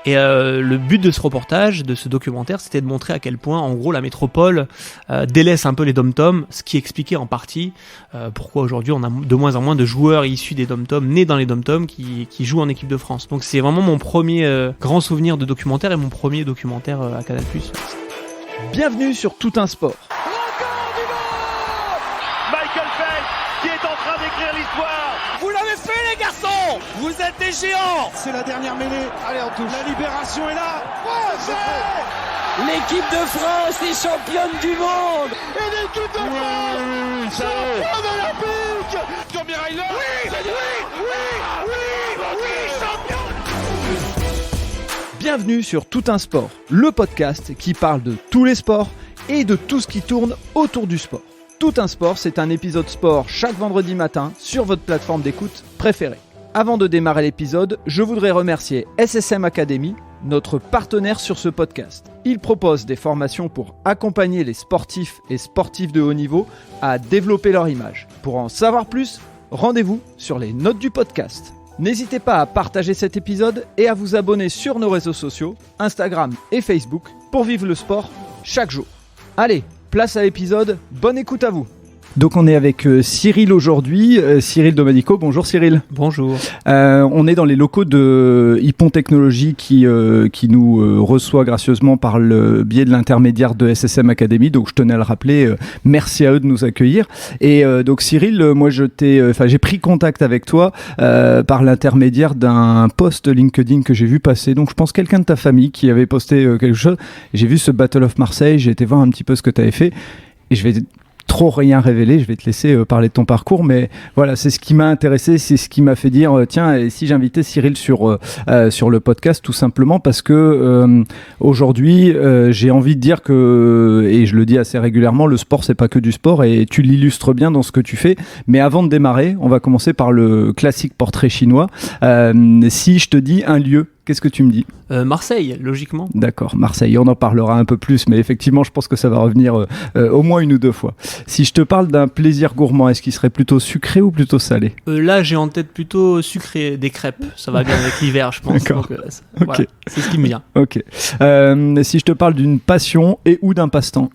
Et le but de ce reportage, de ce documentaire, c'était de montrer à quel point, en gros, la métropole délaisse un peu les dom-toms, ce qui expliquait en partie pourquoi aujourd'hui on a de moins en moins de joueurs issus des dom-toms, nés dans les dom-toms, qui jouent en équipe de France. Donc c'est vraiment mon premier grand souvenir de documentaire et mon premier documentaire à Canal+. Bienvenue sur Tout un sport. Michael Phelps qui est en train d'écrire l'histoire. Vous l'avez fait les garçons. Vous êtes des géants. C'est la dernière mêlée. Allez, on touche. La libération est là. Oh, l'équipe de France est championne du monde. Et l'équipe de France championne olympique. Tommy Reiner. Oui, champion. Bienvenue sur Tout un sport, le podcast qui parle de tous les sports et de tout ce qui tourne autour du sport. Tout un sport, c'est un épisode sport chaque vendredi matin sur votre plateforme d'écoute préférée. Avant de démarrer l'épisode, je voudrais remercier SSM Academy, notre partenaire sur ce podcast. Il propose des formations pour accompagner les sportifs et sportifs de haut niveau à développer leur image. Pour en savoir plus, rendez-vous sur les notes du podcast. N'hésitez pas à partager cet épisode et à vous abonner sur nos réseaux sociaux, Instagram et Facebook, pour vivre le sport chaque jour. Allez, place à l'épisode, bonne écoute à vous. Donc on est avec Cyril aujourd'hui, Cyril Domanico. Bonjour Cyril. Bonjour. On est dans les locaux de Hippon Technologies qui nous reçoit gracieusement par le biais de l'intermédiaire de SSM Academy. Donc je tenais à le rappeler, merci à eux de nous accueillir. Et donc Cyril, moi j'ai pris contact avec toi par l'intermédiaire d'un post LinkedIn que j'ai vu passer. Donc je pense quelqu'un de ta famille qui avait posté quelque chose. J'ai vu ce Battle of Marseille, j'ai été voir un petit peu ce que tu avais fait et je vais trop rien révéler, je vais te laisser parler de ton parcours, mais voilà, c'est ce qui m'a intéressé, c'est ce qui m'a fait dire tiens, et si j'invitais Cyril sur le podcast, tout simplement parce que aujourd'hui j'ai envie de dire que, et je le dis assez régulièrement, le sport c'est pas que du sport et tu l'illustres bien dans ce que tu fais. Mais avant de démarrer, on va commencer par le classique portrait chinois. Si je te dis un lieu, qu'est-ce que tu me dis ? Marseille, logiquement. D'accord, Marseille, on en parlera un peu plus, mais effectivement, je pense que ça va revenir au moins une ou deux fois. Si je te parle d'un plaisir gourmand, est-ce qu'il serait plutôt sucré ou plutôt salé ? Là, j'ai en tête plutôt sucré, des crêpes. Ça va bien avec l'hiver, je pense. D'accord. Donc, voilà, c'est ce qui me vient. Ok. Si je te parle d'une passion et ou d'un passe-temps ?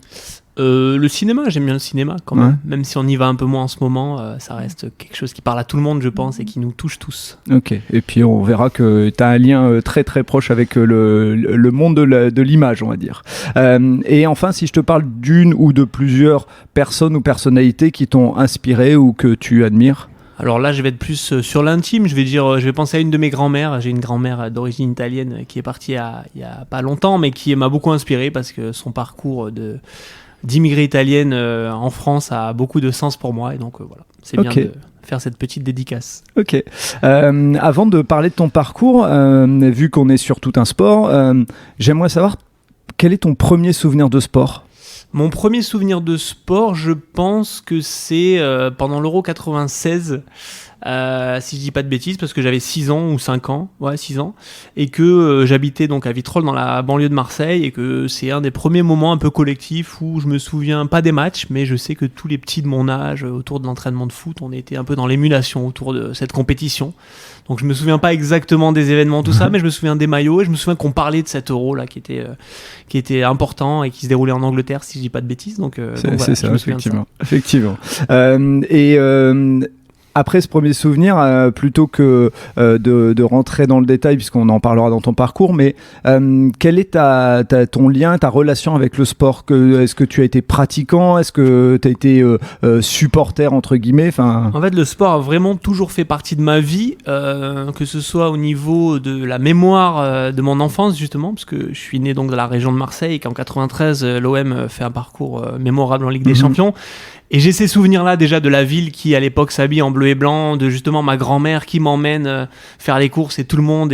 Le cinéma, j'aime bien le cinéma quand même. Même si on y va un peu moins en ce moment, ça reste quelque chose qui parle à tout le monde, je pense, et qui nous touche tous. Ok, et puis on verra que tu as un lien très très proche avec le monde de l'image, on va dire. Et enfin, si je te parle d'une ou de plusieurs personnes ou personnalités qui t'ont inspiré ou que tu admires ? Alors là, je vais être plus sur l'intime. Je vais penser à une de mes grand-mères. J'ai une grand-mère d'origine italienne qui est partie il y a pas longtemps, mais qui m'a beaucoup inspiré parce que son parcours d'immigrée italienne en France a beaucoup de sens pour moi. Et donc voilà, c'est bien de faire cette petite dédicace. Ok. Avant de parler de ton parcours, vu qu'on est sur Tout un sport, j'aimerais savoir quel est ton premier souvenir de sport ? Mon premier souvenir de sport, je pense que c'est pendant l'Euro 96, si je dis pas de bêtises, parce que j'avais 6 ans ou 5 ans, 6 ans, et que j'habitais donc à Vitrolles dans la banlieue de Marseille, et que c'est un des premiers moments un peu collectifs où je me souviens pas des matchs, mais je sais que tous les petits de mon âge, autour de l'entraînement de foot, on était un peu dans l'émulation autour de cette compétition. Donc je me souviens pas exactement des événements, tout ça, mais je me souviens des maillots et je me souviens qu'on parlait de cet Euro là qui était important et qui se déroulait en Angleterre, si je dis pas de bêtises. Donc voilà, c'est ça, je me souviens de ça. Effectivement. Après ce premier souvenir, plutôt que de rentrer dans le détail, puisqu'on en parlera dans ton parcours, mais quel est ton lien, ta relation avec le sport ? Est-ce que tu as été pratiquant ? Est-ce que tu as été supporter, entre guillemets ? En fait, le sport a vraiment toujours fait partie de ma vie, que ce soit au niveau de la mémoire de mon enfance, justement, parce que je suis né donc dans la région de Marseille et qu'en 93, l'OM fait un parcours mémorable en Ligue des Champions. Et j'ai ces souvenirs-là déjà de la ville qui à l'époque s'habille en bleu et blanc, de justement ma grand-mère qui m'emmène faire les courses et tout le monde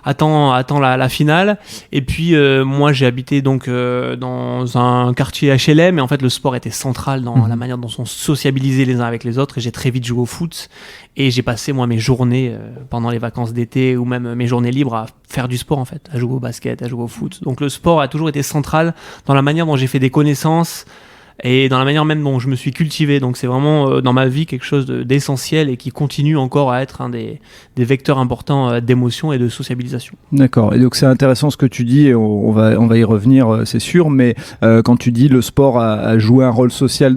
attend la finale. Et puis moi j'ai habité donc dans un quartier HLM et en fait le sport était central dans la manière dont on sociabilisait les uns avec les autres et j'ai très vite joué au foot. Et j'ai passé moi mes journées pendant les vacances d'été ou même mes journées libres à faire du sport en fait, à jouer au basket, à jouer au foot. Donc le sport a toujours été central dans la manière dont j'ai fait des connaissances et dans la manière même dont je me suis cultivé. Donc c'est vraiment dans ma vie quelque chose d'essentiel et qui continue encore à être un des vecteurs importants d'émotion et de sociabilisation. D'accord. Et donc c'est intéressant ce que tu dis, et on va y revenir, c'est sûr, mais quand tu dis le sport a joué un rôle social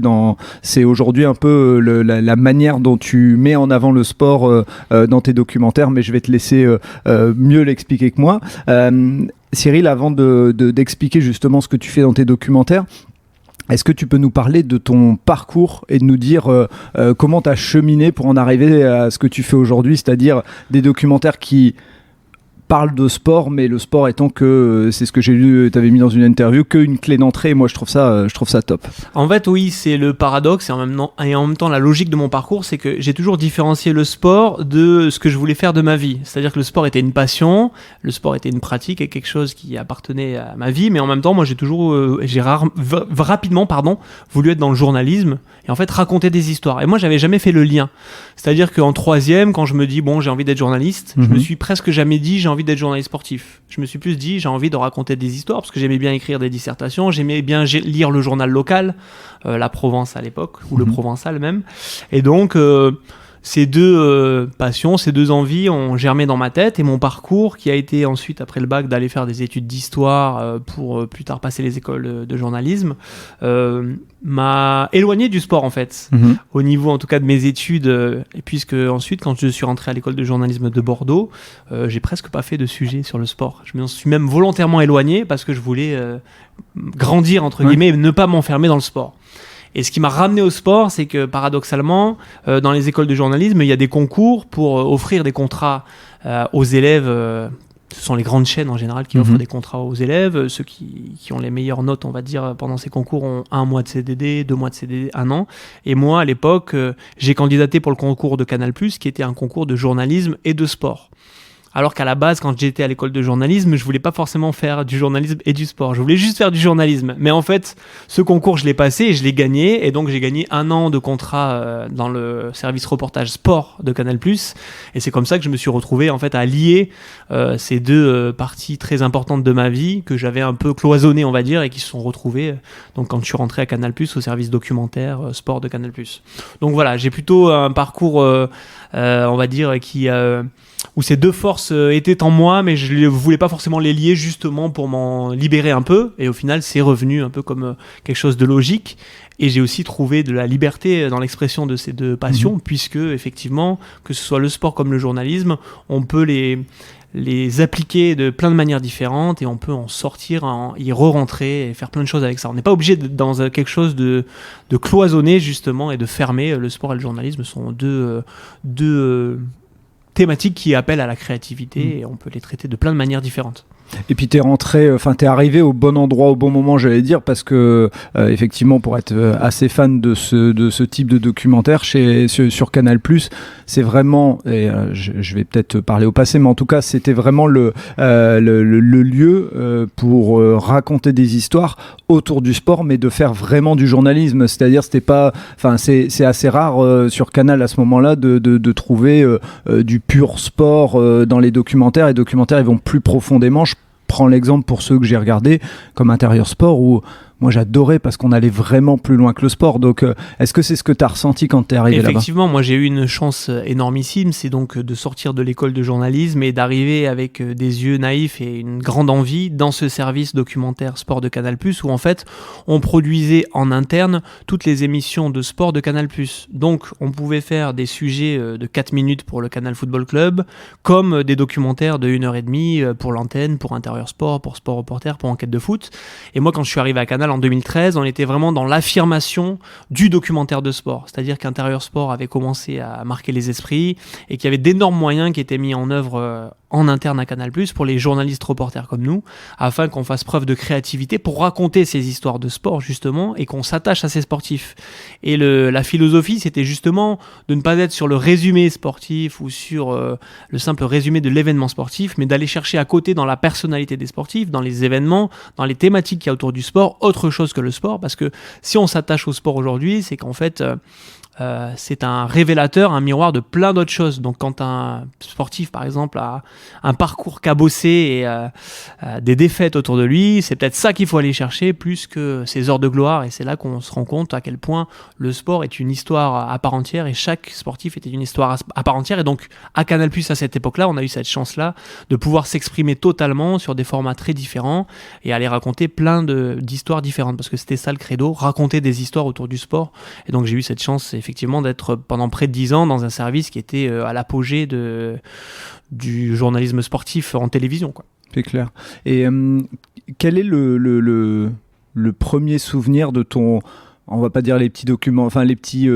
c'est aujourd'hui un peu la manière dont tu mets en avant le sport dans tes documentaires, mais je vais te laisser mieux l'expliquer que moi. Cyril, avant d'expliquer justement ce que tu fais dans tes documentaires, est-ce que tu peux nous parler de ton parcours et de nous dire comment tu as cheminé pour en arriver à ce que tu fais aujourd'hui, c'est-à-dire des documentaires qui parlent de sport, mais le sport étant que, c'est ce que j'ai lu, tu avais mis dans une interview, qu'une clé d'entrée, et moi je trouve ça top. En fait, oui, c'est le paradoxe et en même temps la logique de mon parcours, c'est que j'ai toujours différencié le sport de ce que je voulais faire de ma vie. C'est-à-dire que le sport était une passion, le sport était une pratique et quelque chose qui appartenait à ma vie, mais en même temps, moi rapidement voulu être dans le journalisme et en fait raconter des histoires. Et moi, j'avais jamais fait le lien. C'est-à-dire qu'en troisième, quand je me dis bon, j'ai envie d'être journaliste, je me suis presque jamais dit j'ai envie d'être journaliste sportif. Je me suis plus dit j'ai envie de raconter des histoires parce que j'aimais bien écrire des dissertations, j'aimais bien lire le journal local, la Provence à l'époque, ou le Provençal même. Et donc ces deux passions, ces deux envies ont germé dans ma tête, et mon parcours qui a été ensuite, après le bac, d'aller faire des études d'histoire pour plus tard passer les écoles de journalisme, m'a éloigné du sport en fait, au niveau en tout cas de mes études, et puisque ensuite quand je suis rentré à l'école de journalisme de Bordeaux, j'ai presque pas fait de sujet sur le sport. Je me suis même volontairement éloigné parce que je voulais grandir entre guillemets et ne pas m'enfermer dans le sport. Et ce qui m'a ramené au sport, c'est que paradoxalement, dans les écoles de journalisme, il y a des concours pour offrir des contrats aux élèves. Ce sont les grandes chaînes en général qui offrent des contrats aux élèves. Ceux qui ont les meilleures notes, on va dire, pendant ces concours ont 1 mois de CDD, 2 mois de CDD, 1 an. Et moi, à l'époque, j'ai candidaté pour le concours de Canal+, qui était un concours de journalisme et de sport. Alors qu'à la base, quand j'étais à l'école de journalisme, je voulais pas forcément faire du journalisme et du sport. Je voulais juste faire du journalisme. Mais en fait, ce concours, je l'ai passé et je l'ai gagné. Et donc, j'ai gagné 1 an de contrat dans le service reportage sport de Canal+. Et c'est comme ça que je me suis retrouvé en fait à lier ces deux parties très importantes de ma vie que j'avais un peu cloisonnées, on va dire, et qui se sont retrouvées. Donc, quand je suis rentré à Canal+, au service documentaire sport de Canal+. Donc voilà, j'ai plutôt un parcours, on va dire, où ces deux forces étaient en moi, mais je ne voulais pas forcément les lier justement pour m'en libérer un peu. Et au final, c'est revenu un peu comme quelque chose de logique. Et j'ai aussi trouvé de la liberté dans l'expression de ces deux passions, puisque effectivement, que ce soit le sport comme le journalisme, on peut les appliquer de plein de manières différentes et on peut en sortir, y re-rentrer et faire plein de choses avec ça. On n'est pas obligé d'être dans quelque chose de cloisonné justement et de fermé. Le sport et le journalisme sont deux thématiques qui appellent à la créativité et on peut les traiter de plein de manières différentes. Et puis t'es arrivé au bon endroit au bon moment, j'allais dire, parce que effectivement, pour être assez fan de ce type de documentaire sur Canal+, c'est vraiment, et je vais peut-être parler au passé, mais en tout cas, c'était vraiment le lieu pour raconter des histoires autour du sport, mais de faire vraiment du journalisme. C'est-à-dire, c'est assez rare sur Canal à ce moment-là de trouver du pur sport dans les documentaires. Les documentaires, ils vont plus profondément. Je prends l'exemple pour ceux que j'ai regardés comme Intérieur Sport, où moi j'adorais parce qu'on allait vraiment plus loin que le sport. Donc est-ce que c'est ce que tu as ressenti quand tu es arrivé là-bas ? Effectivement, moi j'ai eu une chance énormissime, c'est donc de sortir de l'école de journalisme et d'arriver avec des yeux naïfs et une grande envie dans ce service documentaire sport de Canal+, où en fait on produisait en interne toutes les émissions de sport de Canal+. Donc on pouvait faire des sujets de 4 minutes pour le Canal Football Club, comme des documentaires de 1h30 pour l'antenne, pour Intérieur Sport, pour Sport Reporter, pour Enquête de foot. Et moi quand je suis arrivé à Canal en 2013, on était vraiment dans l'affirmation du documentaire de sport. C'est-à-dire qu'Intérieur Sport avait commencé à marquer les esprits et qu'il y avait d'énormes moyens qui étaient mis en œuvre en interne à Canal+, pour les journalistes reporters comme nous, afin qu'on fasse preuve de créativité pour raconter ces histoires de sport, justement, et qu'on s'attache à ces sportifs. Et la philosophie, c'était justement de ne pas être sur le résumé sportif ou sur le simple résumé de l'événement sportif, mais d'aller chercher à côté dans la personnalité des sportifs, dans les événements, dans les thématiques qu'il y a autour du sport, autre chose que le sport, parce que si on s'attache au sport aujourd'hui, c'est qu'en fait... c'est un révélateur, un miroir de plein d'autres choses. Donc quand un sportif par exemple a un parcours cabossé et des défaites autour de lui. C'est peut-être ça qu'il faut aller chercher plus que ces heures de gloire. Et c'est là qu'on se rend compte à quel point le sport est une histoire à part entière et chaque sportif était une histoire à part entière. Et donc à Canal+, à cette époque-là, on a eu cette chance-là de pouvoir s'exprimer totalement sur des formats très différents et aller raconter plein d'histoires différentes, parce que c'était ça le credo, raconter des histoires autour du sport. Et donc j'ai eu cette chance effectivement d'être pendant près de 10 ans dans un service qui était à l'apogée du journalisme sportif en télévision, quoi. C'est clair. Et quel est le premier souvenir de ton... On va pas dire les petits documents, enfin les petits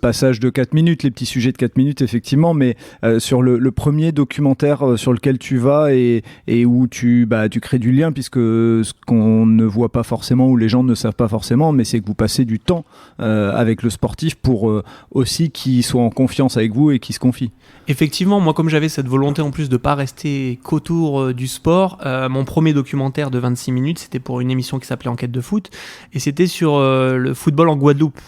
passages de 4 minutes, les petits sujets de 4 minutes effectivement, mais sur le premier documentaire sur lequel tu vas et où tu crées du lien, puisque ce qu'on ne voit pas forcément ou les gens ne savent pas forcément, mais c'est que vous passez du temps avec le sportif pour aussi qu'il soit en confiance avec vous et qu'il se confie. Effectivement, moi comme j'avais cette volonté en plus de pas rester qu'autour du sport, mon premier documentaire de 26 minutes, c'était pour une émission qui s'appelait Enquête de foot, et c'était sur le football en Guadeloupe.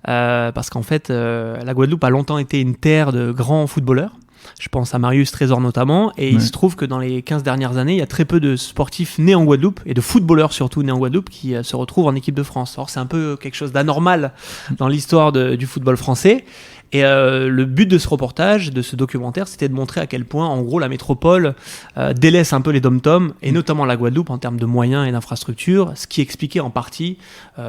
Parce qu'en fait, la Guadeloupe a longtemps été une terre de grands footballeurs. Je pense à Marius Trésor notamment, et il se trouve que dans les 15 dernières années, il y a très peu de sportifs nés en Guadeloupe, et de footballeurs surtout nés en Guadeloupe, qui se retrouvent en équipe de France. Or, c'est un peu quelque chose d'anormal dans l'histoire du football français. Et le but de ce reportage, de ce documentaire, c'était de montrer à quel point, en gros, la métropole délaisse un peu les dom-toms, et notamment la Guadeloupe en termes de moyens et d'infrastructures, ce qui expliquait en partie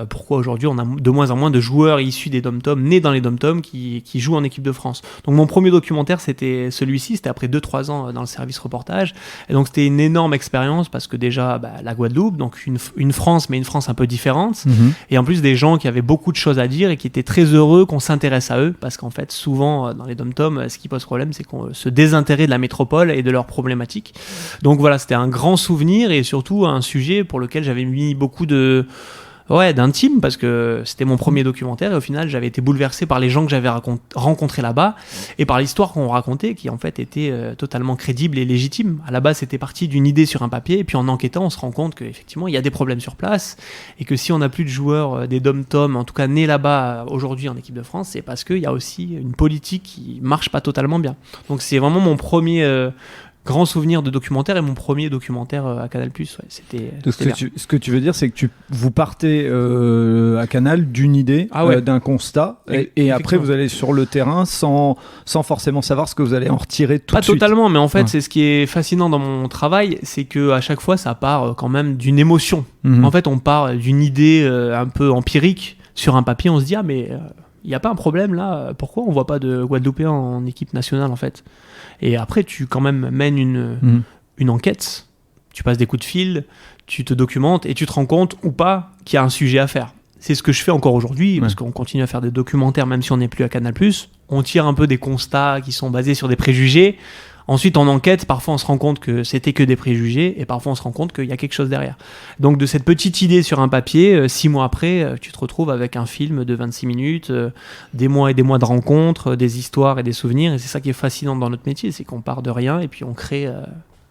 pourquoi aujourd'hui on a de moins en moins de joueurs issus des dom-toms, nés dans les dom-toms, qui jouent en équipe de France. Donc mon premier documentaire, c'était celui-ci, c'était après 2-3 ans dans le service reportage, et donc c'était une énorme expérience, parce que déjà, la Guadeloupe, donc une France, mais une France un peu différente, et en plus des gens qui avaient beaucoup de choses à dire, et qui étaient très heureux qu'on s'intéresse à eux, parce qu'en fait, souvent, dans les dom-toms, ce qui pose problème, c'est qu'on se désintéresse de la métropole et de leurs problématiques. Donc voilà, c'était un grand souvenir et surtout un sujet pour lequel j'avais mis beaucoup d'intime, parce que c'était mon premier documentaire et au final, j'avais été bouleversé par les gens que j'avais rencontrés là-bas et par l'histoire qu'on racontait qui en fait était totalement crédible et légitime. À la base, c'était parti d'une idée sur un papier et puis en enquêtant, on se rend compte qu'effectivement, il y a des problèmes sur place et que si on n'a plus de joueurs des dom-toms, en tout cas nés là-bas aujourd'hui en équipe de France, c'est parce qu'il y a aussi une politique qui marche pas totalement bien. Donc c'est vraiment mon premier grand souvenir de documentaire et mon premier documentaire à Canal+. Ouais, c'était ce que tu veux dire, c'est que vous partez à Canal d'une idée, d'un constat, et après vous allez sur le terrain sans forcément savoir ce que vous allez en retirer tout de suite. Pas totalement, mais en fait, c'est ce qui est fascinant dans mon travail, c'est qu'à chaque fois, ça part quand même d'une émotion. En fait, on part d'une idée un peu empirique sur un papier, on se dit, mais il n'y a pas un problème là, pourquoi on ne voit pas de Guadeloupéens en équipe nationale en fait ? Et après, tu quand même mènes une enquête, tu passes des coups de fil, tu te documentes et tu te rends compte ou pas qu'il y a un sujet à faire. C'est ce que je fais encore aujourd'hui, parce qu'on continue à faire des documentaires même si on n'est plus à Canal+. On tire un peu des constats qui sont basés sur des préjugés. Ensuite, en enquête, parfois on se rend compte que c'était que des préjugés et parfois on se rend compte qu'il y a quelque chose derrière. Donc de cette petite idée sur un papier, 6 mois après, tu te retrouves avec un film de 26 minutes, des mois et des mois de rencontres, des histoires et des souvenirs. Et c'est ça qui est fascinant dans notre métier, c'est qu'on part de rien et puis on crée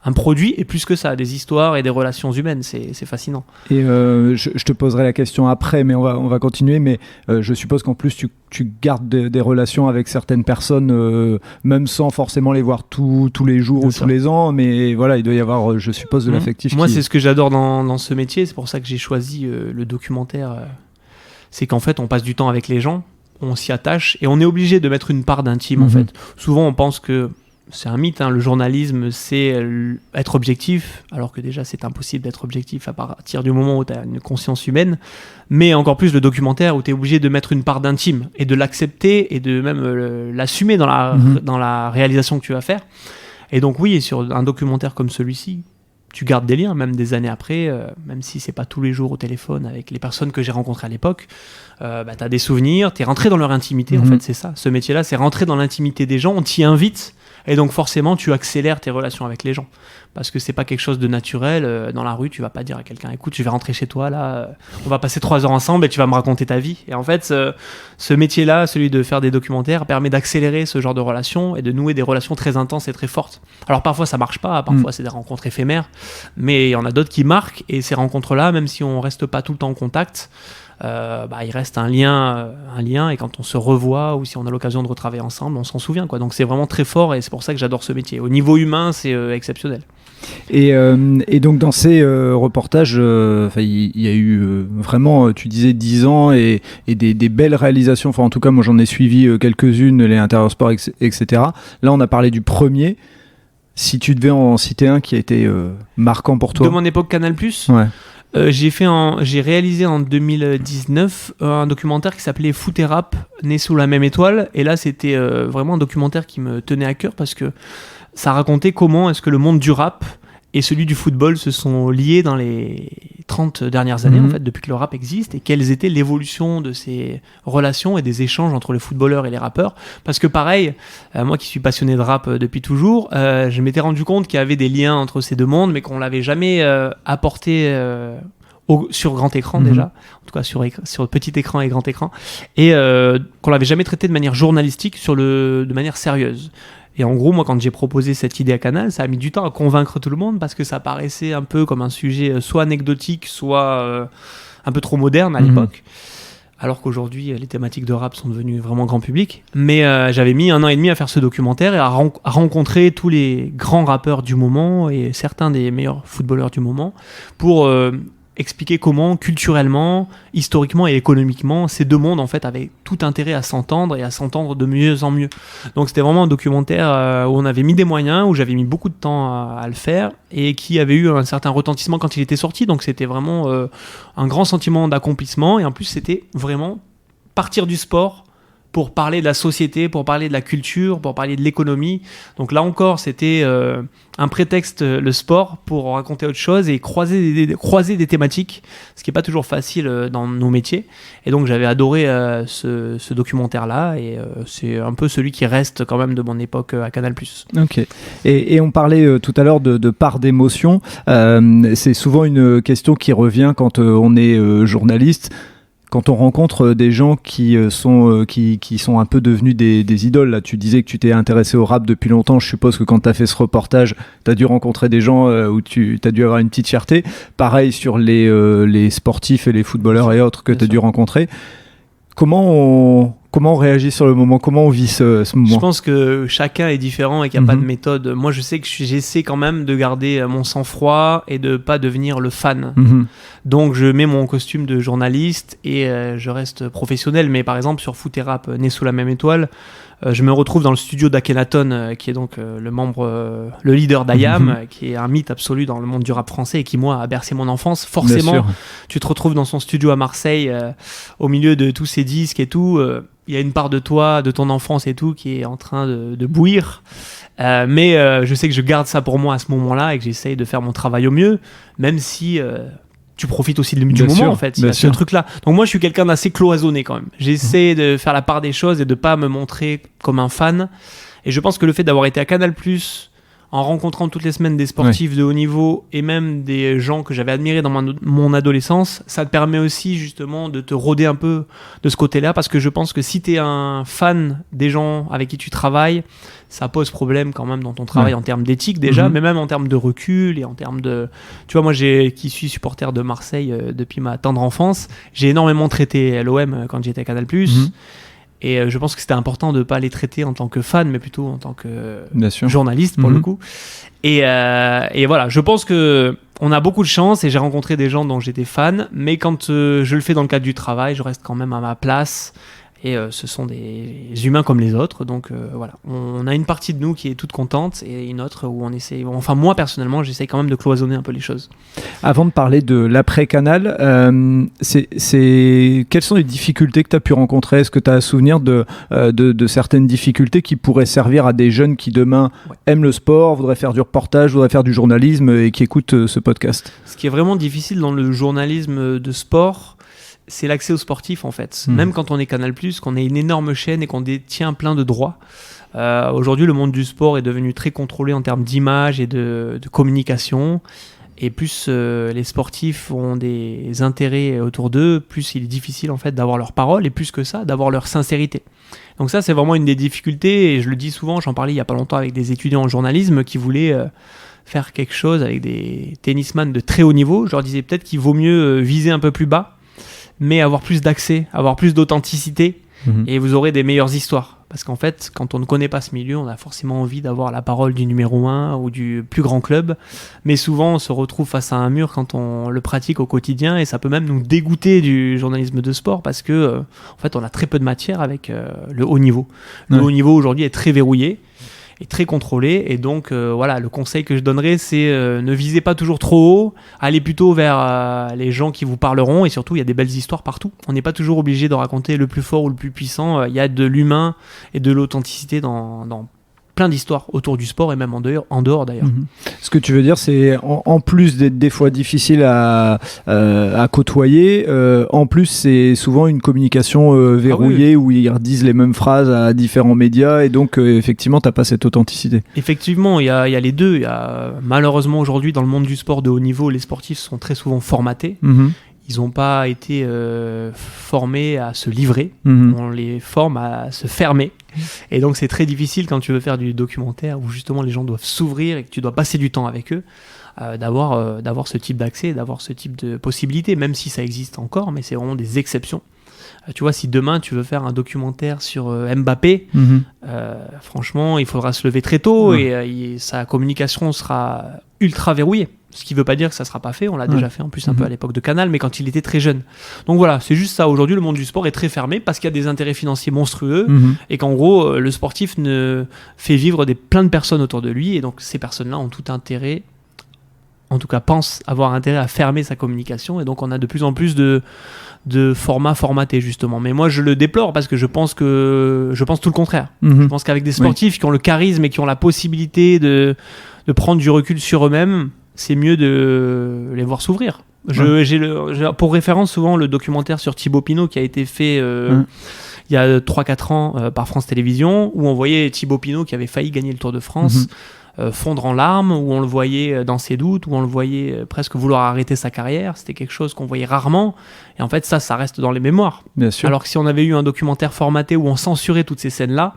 un produit, et plus que ça, des histoires et des relations humaines, c'est fascinant. Et je te poserai la question après, mais on va continuer, mais je suppose qu'en plus tu gardes des relations avec certaines personnes, même sans forcément les voir tous les jours ou tous les ans, mais voilà, il doit y avoir, je suppose, de l'affectif. Moi, c'est ce que j'adore dans ce métier, c'est pour ça que j'ai choisi le documentaire, c'est qu'en fait, on passe du temps avec les gens, on s'y attache, et on est obligé de mettre une part d'intime, en fait. Souvent, on pense que c'est un mythe, le journalisme c'est être objectif, alors que déjà c'est impossible d'être objectif à partir du moment où tu as une conscience humaine, mais encore plus le documentaire où tu es obligé de mettre une part d'intime et de l'accepter et de même l'assumer dans la réalisation que tu vas faire. Et donc oui, sur un documentaire comme celui-ci, tu gardes des liens, même des années après, même si c'est pas tous les jours au téléphone avec les personnes que j'ai rencontrées à l'époque, t'as des souvenirs, t'es rentré dans leur intimité, en fait, c'est ça. Ce métier-là, c'est rentrer dans l'intimité des gens, on t'y invite, et donc forcément, tu accélères tes relations avec les gens. Parce que c'est pas quelque chose de naturel. Dans la rue, tu vas pas dire à quelqu'un, écoute, je vais rentrer chez toi, là, on va passer 3 heures ensemble et tu vas me raconter ta vie. Et en fait, ce métier-là, celui de faire des documentaires, permet d'accélérer ce genre de relations et de nouer des relations très intenses et très fortes. Alors parfois, ça marche pas, parfois c'est des rencontres éphémères, mais il y en a d'autres qui marquent, et ces rencontres-là, même si on reste pas tout le temps en contact, il reste un lien, et quand on se revoit ou si on a l'occasion de retravailler ensemble, on s'en souvient, quoi. Donc c'est vraiment très fort et c'est pour ça que j'adore ce métier. Au niveau humain, c'est exceptionnel. Et donc dans ces reportages, il y a eu vraiment, tu disais 10 ans et des belles réalisations. Enfin, en tout cas, moi j'en ai suivi quelques-unes, les Intérieurs Sport, etc. Là, on a parlé du premier. Si tu devais en citer un qui a été marquant pour toi. De mon époque Canal+. Ouais. J'ai réalisé en 2019 un documentaire qui s'appelait Foot et Rap, né sous la même étoile. Et là, c'était vraiment un documentaire qui me tenait à cœur parce que ça racontait comment est-ce que le monde du rap et celui du football se sont liés dans les 30 dernières années, en fait, depuis que le rap existe, et quelles étaient l'évolution de ces relations et des échanges entre les footballeurs et les rappeurs. Parce que pareil, moi qui suis passionné de rap depuis toujours, je m'étais rendu compte qu'il y avait des liens entre ces deux mondes, mais qu'on l'avait jamais apporté sur grand écran déjà, en tout cas sur petit écran et grand écran, et qu'on l'avait jamais traité de manière journalistique, de manière sérieuse. Et en gros, moi, quand j'ai proposé cette idée à Canal, ça a mis du temps à convaincre tout le monde parce que ça paraissait un peu comme un sujet soit anecdotique, soit un peu trop moderne à l'époque. Alors qu'aujourd'hui, les thématiques de rap sont devenues vraiment grand public. Mais j'avais mis 1 an et demi à faire ce documentaire et à rencontrer tous les grands rappeurs du moment et certains des meilleurs footballeurs du moment pour expliquer comment, culturellement, historiquement et économiquement, ces deux mondes en fait avaient tout intérêt à s'entendre et à s'entendre de mieux en mieux. Donc c'était vraiment un documentaire où on avait mis des moyens, où j'avais mis beaucoup de temps à le faire et qui avait eu un certain retentissement quand il était sorti. Donc c'était vraiment un grand sentiment d'accomplissement et en plus c'était vraiment partir du sport pour parler de la société, pour parler de la culture, pour parler de l'économie. Donc là encore, c'était un prétexte, le sport, pour raconter autre chose et croiser des thématiques, ce qui n'est pas toujours facile dans nos métiers. Et donc j'avais adoré ce documentaire-là, et c'est un peu celui qui reste quand même de mon époque à Canal+. Ok. Et on parlait tout à l'heure de part d'émotion. C'est souvent une question qui revient quand on est journaliste. Quand on rencontre des gens qui sont un peu devenus des idoles, là, tu disais que tu t'es intéressé au rap depuis longtemps. Je suppose que quand tu as fait ce reportage, tu as dû rencontrer des gens où tu as dû avoir une petite fierté. Pareil sur les sportifs et les footballeurs et autres que tu as dû rencontrer. Comment on réagit sur le moment? Comment on vit ce moment? Je pense que chacun est différent et qu'il n'y a pas de méthode. Moi, je sais que j'essaie quand même de garder mon sang-froid et de ne pas devenir le fan. Donc, je mets mon costume de journaliste et je reste professionnel. Mais par exemple, sur Foot et Rap, né sous la même étoile, je me retrouve dans le studio d'Akhenaton, qui est donc le leader d'IAM, qui est un mythe absolu dans le monde du rap français et qui, moi, a bercé mon enfance. Forcément, tu te retrouves dans son studio à Marseille, au milieu de tous ces disques et tout. Il y a une part de toi, de ton enfance et tout, qui est en train de bouillir. Mais je sais que je garde ça pour moi à ce moment-là et que j'essaye de faire mon travail au mieux, même si tu profites aussi du moment, en fait. Il y a ce truc-là. Donc moi, je suis quelqu'un d'assez cloisonné quand même. J'essaie de faire la part des choses et de pas me montrer comme un fan. Et je pense que le fait d'avoir été à Canal+, en rencontrant toutes les semaines des sportifs de haut niveau et même des gens que j'avais admirés dans mon adolescence, ça te permet aussi justement de te rôder un peu de ce côté-là, parce que je pense que si tu es un fan des gens avec qui tu travailles, ça pose problème quand même dans ton travail en termes d'éthique déjà, mais même en termes de recul et en termes de... Tu vois, moi qui suis supporter de Marseille depuis ma tendre enfance, j'ai énormément traité l'OM quand j'étais à Canal+. Et je pense que c'était important de ne pas les traiter en tant que fan, mais plutôt en tant que journaliste, pour le coup. Et voilà, je pense qu'on a beaucoup de chance et j'ai rencontré des gens dont j'étais fan, mais quand je le fais dans le cadre du travail, je reste quand même à ma place. Et ce sont des humains comme les autres, donc voilà. On a une partie de nous qui est toute contente et une autre où on essaie... Enfin, moi, personnellement, j'essaie quand même de cloisonner un peu les choses. Avant de parler de l'après-Canal, quelles sont les difficultés que tu as pu rencontrer? Est-ce que tu as un souvenir de certaines difficultés qui pourraient servir à des jeunes qui, demain, aiment le sport, voudraient faire du reportage, voudraient faire du journalisme et qui écoutent ce podcast? Ce qui est vraiment difficile dans le journalisme de sport, c'est l'accès aux sportifs en fait. Même quand on est Canal+, qu'on est une énorme chaîne et qu'on détient plein de droits. Aujourd'hui, le monde du sport est devenu très contrôlé en termes d'image et de communication. Et plus les sportifs ont des intérêts autour d'eux, plus il est difficile en fait d'avoir leur parole et plus que ça, d'avoir leur sincérité. Donc ça, c'est vraiment une des difficultés et je le dis souvent, j'en parlais il y a pas longtemps avec des étudiants en journalisme qui voulaient faire quelque chose avec des tennisman de très haut niveau. Je leur disais peut-être qu'il vaut mieux viser un peu plus bas. mais avoir plus d'accès, avoir plus d'authenticité, et vous aurez des meilleures histoires. Parce qu'en fait, quand on ne connaît pas ce milieu, on a forcément envie d'avoir la parole du numéro 1 ou du plus grand club. Mais souvent, on se retrouve face à un mur quand on le pratique au quotidien, et ça peut même nous dégoûter du journalisme de sport parce que, en fait, on a très peu de matière avec le haut niveau. Le haut niveau aujourd'hui est très verrouillé est très contrôlé, et donc voilà, le conseil que je donnerais, c'est ne visez pas toujours trop haut, allez plutôt vers les gens qui vous parleront, et surtout il y a des belles histoires partout. On n'est pas toujours obligé de raconter le plus fort ou le plus puissant, il y a de l'humain et de l'authenticité dans plein d'histoires autour du sport, et même en dehors d'ailleurs. Ce que tu veux dire, c'est en plus d'être des fois difficile à côtoyer, en plus c'est souvent une communication verrouillée, où ils redisent les mêmes phrases à différents médias, et donc effectivement t'as pas cette authenticité. Effectivement, il y a les deux. Malheureusement aujourd'hui dans le monde du sport de haut niveau, les sportifs sont très souvent formatés. Ils n'ont pas été formés à se livrer. On les forme à se fermer. Et donc c'est très difficile quand tu veux faire du documentaire où justement les gens doivent s'ouvrir et que tu dois passer du temps avec eux, d'avoir ce type d'accès, d'avoir ce type de possibilités, même si ça existe encore, mais c'est vraiment des exceptions. Tu vois, si demain tu veux faire un documentaire sur Mbappé, franchement, il faudra se lever très tôt, et sa communication sera ultra verrouillée. Ce qui ne veut pas dire que ça ne sera pas fait, on l'a déjà fait en plus un peu à l'époque de Canal, mais quand il était très jeune. Donc voilà, c'est juste ça. Aujourd'hui, le monde du sport est très fermé parce qu'il y a des intérêts financiers monstrueux, et qu'en gros, le sportif ne fait vivre plein de personnes autour de lui, et donc ces personnes-là ont tout intérêt, en tout cas pensent avoir intérêt à fermer sa communication, et donc on a de plus en plus de formats formatés justement. Mais moi je le déplore parce que je pense tout le contraire. Je pense qu'avec des sportifs qui ont le charisme et qui ont la possibilité de prendre du recul sur eux-mêmes, c'est mieux de les voir s'ouvrir. J'ai pour référence souvent le documentaire sur Thibaut Pinot qui a été fait il y a 3-4 ans par France Télévisions, où on voyait Thibaut Pinot qui avait failli gagner le Tour de France fondre en larmes, où on le voyait dans ses doutes, où on le voyait presque vouloir arrêter sa carrière. C'était quelque chose qu'on voyait rarement, et en fait ça reste dans les mémoires. Bien sûr. Alors que si on avait eu un documentaire formaté où on censurait toutes ces scènes-là,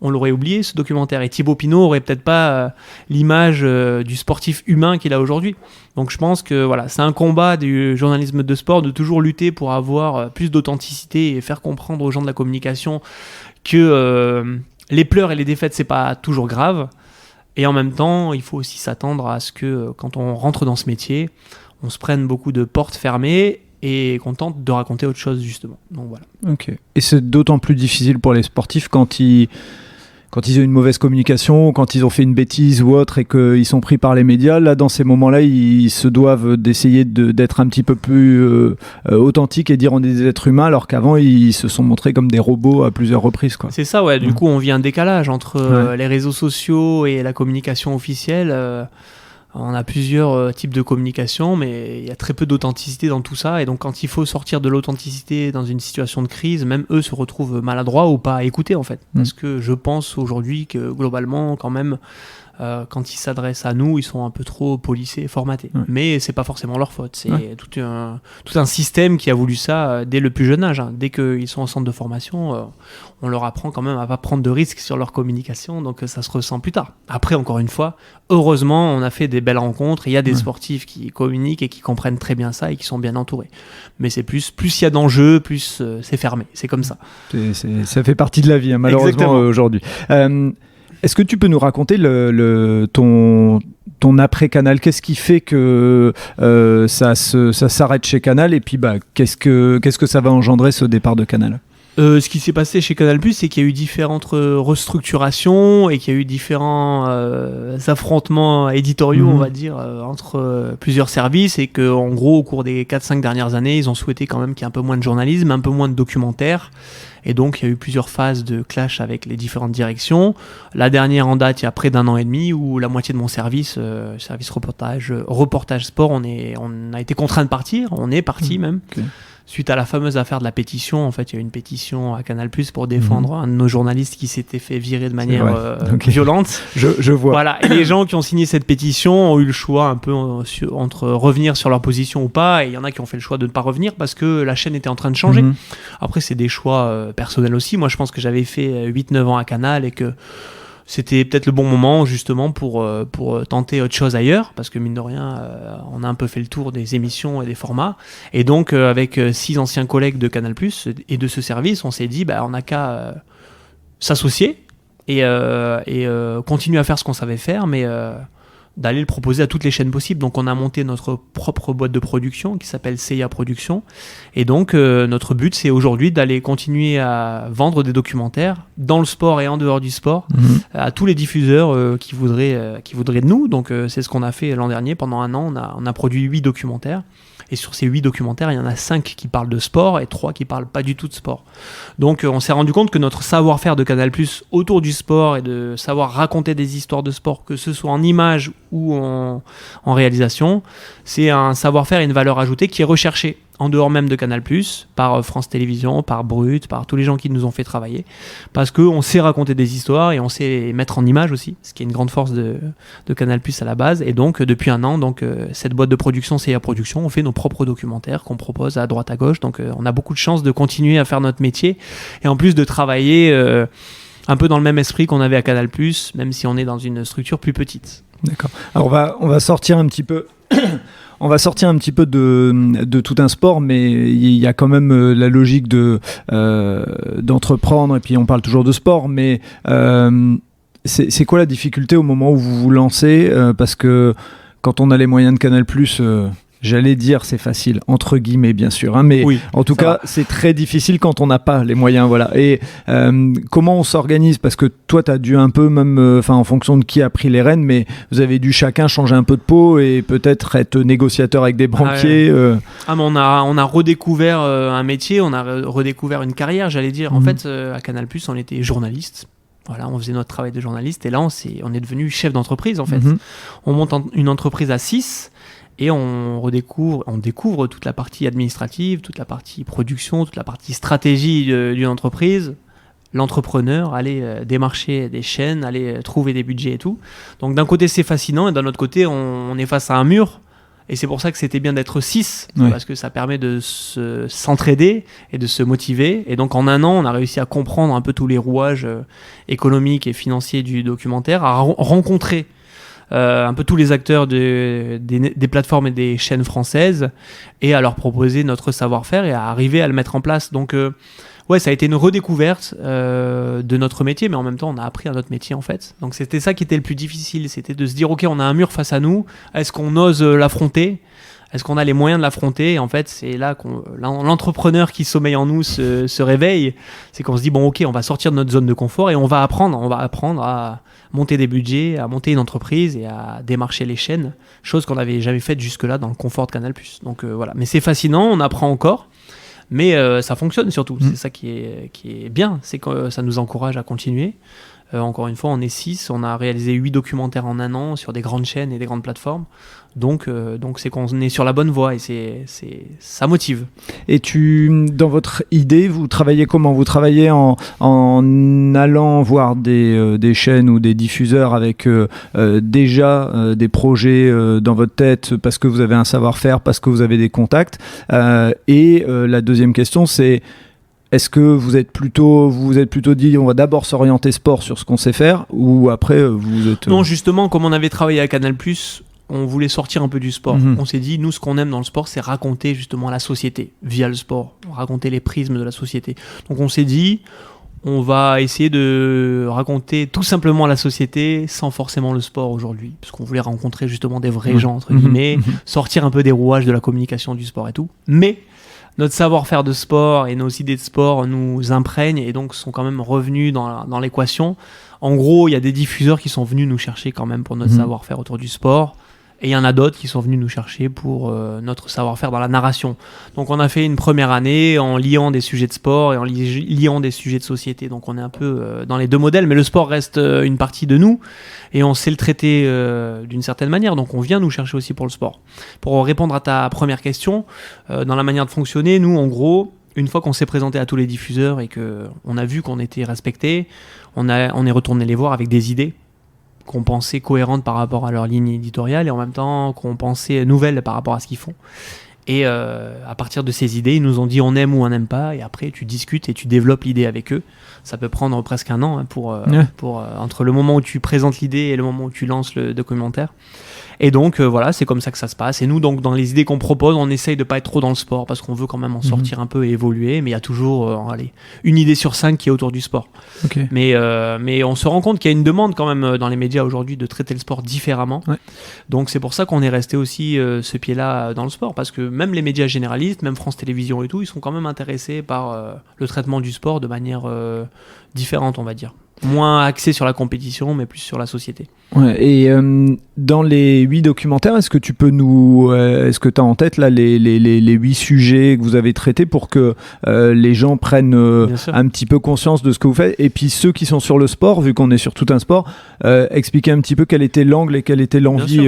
on l'aurait oublié, ce documentaire, et Thibaut Pinot aurait peut-être pas l'image du sportif humain qu'il a aujourd'hui. Donc je pense que voilà, c'est un combat du journalisme de sport, de toujours lutter pour avoir plus d'authenticité et faire comprendre aux gens de la communication que les pleurs et les défaites, c'est pas toujours grave. Et en même temps, il faut aussi s'attendre à ce que quand on rentre dans ce métier, on se prenne beaucoup de portes fermées et qu'on tente de raconter autre chose justement. Donc voilà. Ok. Et c'est d'autant plus difficile pour les sportifs quand ils ont une mauvaise communication, quand ils ont fait une bêtise ou autre et qu'ils sont pris par les médias. Là, dans ces moments-là, ils se doivent d'essayer d'être un petit peu plus authentiques et dire on est des êtres humains, alors qu'avant, ils se sont montrés comme des robots à plusieurs reprises, quoi. C'est ça, ouais. Du coup, on vit un décalage entre les réseaux sociaux et la communication officielle. On a plusieurs types de communication, mais il y a très peu d'authenticité dans tout ça. Et donc, quand il faut sortir de l'authenticité dans une situation de crise, même eux se retrouvent maladroits ou pas à écouter, en fait. Parce que je pense aujourd'hui que, globalement, quand même, quand ils s'adressent à nous, ils sont un peu trop polissés et formatés. Mais c'est pas forcément leur faute. C'est tout un système qui a voulu ça dès le plus jeune âge. Dès qu'ils sont en centre de formation, on leur apprend quand même à pas prendre de risques sur leur communication, donc ça se ressent plus tard. Après, encore une fois, heureusement, on a fait des belles rencontres, et il y a des sportifs qui communiquent et qui comprennent très bien ça et qui sont bien entourés. Mais c'est plus il y a d'enjeux, plus c'est fermé. C'est comme ça. Ça fait partie de la vie, malheureusement, aujourd'hui. Est-ce que tu peux nous raconter ton après-Canal ? Qu'est-ce qui fait que ça s'arrête chez Canal, et puis qu'est-ce que ça va engendrer, ce départ de Canal ? Ce qui s'est passé chez Canal+, c'est qu'il y a eu différentes restructurations et qu'il y a eu différents affrontements éditoriaux, on va dire, entre plusieurs services, et qu'en gros, au cours des 4-5 dernières années, ils ont souhaité quand même qu'il y ait un peu moins de journalisme, un peu moins de documentaires. Et donc, il y a eu plusieurs phases de clash avec les différentes directions. La dernière en date, il y a près d'1 an et demi, où la moitié de mon service reportage sport, on a été contraint de partir. On est parti même. Okay. Suite à la fameuse affaire de la pétition, en fait, il y a eu une pétition à Canal+ pour défendre un de nos journalistes qui s'était fait virer de manière violente. Je vois. Voilà. Et les gens qui ont signé cette pétition ont eu le choix un peu entre revenir sur leur position ou pas. Et il y en a qui ont fait le choix de ne pas revenir parce que la chaîne était en train de changer. Après, c'est des choix personnels aussi. Moi, je pense que j'avais fait 8-9 ans à Canal et que c'était peut-être le bon moment justement pour tenter autre chose ailleurs, parce que mine de rien, on a un peu fait le tour des émissions et des formats. Et donc, avec 6 anciens collègues de Canal+ et de ce service, on s'est dit, on n'a qu'à s'associer et continuer à faire ce qu'on savait faire, mais d'aller le proposer à toutes les chaînes possibles. Donc on a monté notre propre boîte de production qui s'appelle CIA Productions, et donc notre but c'est aujourd'hui d'aller continuer à vendre des documentaires dans le sport et en dehors du sport à tous les diffuseurs qui voudraient de nous. Donc c'est ce qu'on a fait l'an dernier. Pendant un an on a produit 8 documentaires. Et sur ces 8 documentaires, il y en a 5 qui parlent de sport et 3 qui parlent pas du tout de sport. Donc on s'est rendu compte que notre savoir-faire de Canal+ autour du sport et de savoir raconter des histoires de sport, que ce soit en images ou en réalisation, c'est un savoir-faire et une valeur ajoutée qui est recherchée en dehors même de Canal+, par France Télévisions, par Brut, par tous les gens qui nous ont fait travailler, parce qu'on sait raconter des histoires et on sait les mettre en images aussi, ce qui est une grande force de Canal+ à la base. Et donc depuis un an, cette boîte de production CIA Productions, on fait nos propres documentaires qu'on propose à droite à gauche. Donc on a beaucoup de chance de continuer à faire notre métier et en plus de travailler un peu dans le même esprit qu'on avait à Canal+, même si on est dans une structure plus petite. D'accord. Alors on va sortir un petit peu on va sortir un petit peu de tout un sport, mais il y a quand même la logique d'entreprendre, et puis on parle toujours de sport, mais c'est quoi la difficulté au moment où vous vous lancez, parce que quand on a les moyens de Canal+, j'allais dire c'est facile, entre guillemets bien sûr, hein, mais oui, en tout cas c'est très difficile quand on n'a pas les moyens, voilà. Et comment on s'organise, parce que toi tu as dû un peu même, en fonction de qui a pris les rênes, mais vous avez dû chacun changer un peu de peau et peut-être être négociateur avec des banquiers. Mais on a redécouvert un métier, on a redécouvert une carrière, j'allais dire. En fait, à Canal+, on était journaliste. Voilà, on faisait notre travail de journaliste, et là on est devenu chef d'entreprise en fait. On monte une entreprise à 6. Et on découvre toute la partie administrative, toute la partie production, toute la partie stratégie d'une entreprise, l'entrepreneur, aller démarcher des chaînes, aller trouver des budgets et tout. Donc d'un côté c'est fascinant, et d'un autre côté on est face à un mur. Et c'est pour ça que c'était bien d'être 6, parce que ça permet de s'entraider et de se motiver. Et donc en un an, on a réussi à comprendre un peu tous les rouages économiques et financiers du documentaire, à rencontrer un peu tous les acteurs des plateformes et des chaînes françaises, et à leur proposer notre savoir-faire et à arriver à le mettre en place. Donc ça a été une redécouverte de notre métier, mais en même temps on a appris à notre métier en fait. Donc c'était ça qui était le plus difficile, c'était de se dire ok, on a un mur face à nous, est-ce qu'on ose l'affronter ? Est-ce qu'on a les moyens de l'affronter ? Et en fait, c'est là l'entrepreneur qui sommeille en nous se réveille. C'est qu'on se dit, bon, ok, on va sortir de notre zone de confort et on va apprendre à monter des budgets, à monter une entreprise et à démarcher les chaînes, chose qu'on n'avait jamais faite jusque-là dans le confort de Canal+. Donc voilà. Mais c'est fascinant, on apprend encore, mais ça fonctionne surtout. C'est ça qui est bien, c'est que ça nous encourage à continuer. Encore une fois, on est 6, on a réalisé 8 documentaires en un an sur des grandes chaînes et des grandes plateformes. Donc c'est qu'on est sur la bonne voie, et ça motive. Et dans votre idée, vous travaillez comment ? Vous travaillez en allant voir des chaînes ou des diffuseurs avec déjà des projets dans votre tête, parce que vous avez un savoir-faire, parce que vous avez des contacts. Et la deuxième question, c'est: est-ce que vous êtes plutôt dit on va d'abord s'orienter sport sur ce qu'on sait faire, ou après vous êtes... Non, justement, comme on avait travaillé à Canal+, on voulait sortir un peu du sport. On s'est dit, nous, ce qu'on aime dans le sport, c'est raconter justement la société via le sport, raconter les prismes de la société. Donc on s'est dit, on va essayer de raconter tout simplement la société sans forcément le sport aujourd'hui, parce qu'on voulait rencontrer justement des vrais gens, entre guillemets, sortir un peu des rouages de la communication du sport et tout. Mais notre savoir-faire de sport et nos idées de sport nous imprègnent, et donc sont quand même revenus dans l'équation. En gros, il y a des diffuseurs qui sont venus nous chercher quand même pour notre savoir-faire autour du sport, et il y en a d'autres qui sont venus nous chercher pour notre savoir-faire dans la narration. Donc on a fait une première année en liant des sujets de sport et en liant des sujets de société. Donc on est un peu dans les deux modèles, mais le sport reste une partie de nous, et on sait le traiter d'une certaine manière. Donc on vient nous chercher aussi pour le sport. Pour répondre à ta première question, dans la manière de fonctionner, nous en gros, une fois qu'on s'est présenté à tous les diffuseurs et qu'on a vu qu'on était respecté, on est retourné les voir avec des idées qu'on pensait cohérentes par rapport à leur ligne éditoriale, et en même temps qu'on pensait nouvelles par rapport à ce qu'ils font. Et à partir de ces idées, ils nous ont dit on aime ou on n'aime pas, et après tu discutes et tu développes l'idée avec eux. Ça peut prendre presque un an pour entre le moment où tu présentes l'idée et le moment où tu lances le documentaire. Et donc voilà, c'est comme ça que ça se passe. Et nous, donc, dans les idées qu'on propose, on essaye de pas être trop dans le sport parce qu'on veut quand même en sortir un peu et évoluer. Mais il y a toujours une idée sur 5 qui est autour du sport. Okay. Mais on se rend compte qu'il y a une demande quand même dans les médias aujourd'hui de traiter le sport différemment. Ouais. Donc c'est pour ça qu'on est resté aussi ce pied-là dans le sport, parce que même les médias généralistes, même France Télévisions et tout, ils sont quand même intéressés par le traitement du sport de manière différente, on va dire. Moins axé sur la compétition, mais plus sur la société. Ouais, et dans les 8 documentaires, est-ce que tu peux est-ce que tu as en tête là, les 8 sujets que vous avez traités pour que les gens prennent un petit peu conscience de ce que vous faites, et puis ceux qui sont sur le sport, vu qu'on est sur tout un sport, expliquer un petit peu quel était l'angle et quelle était l'envie.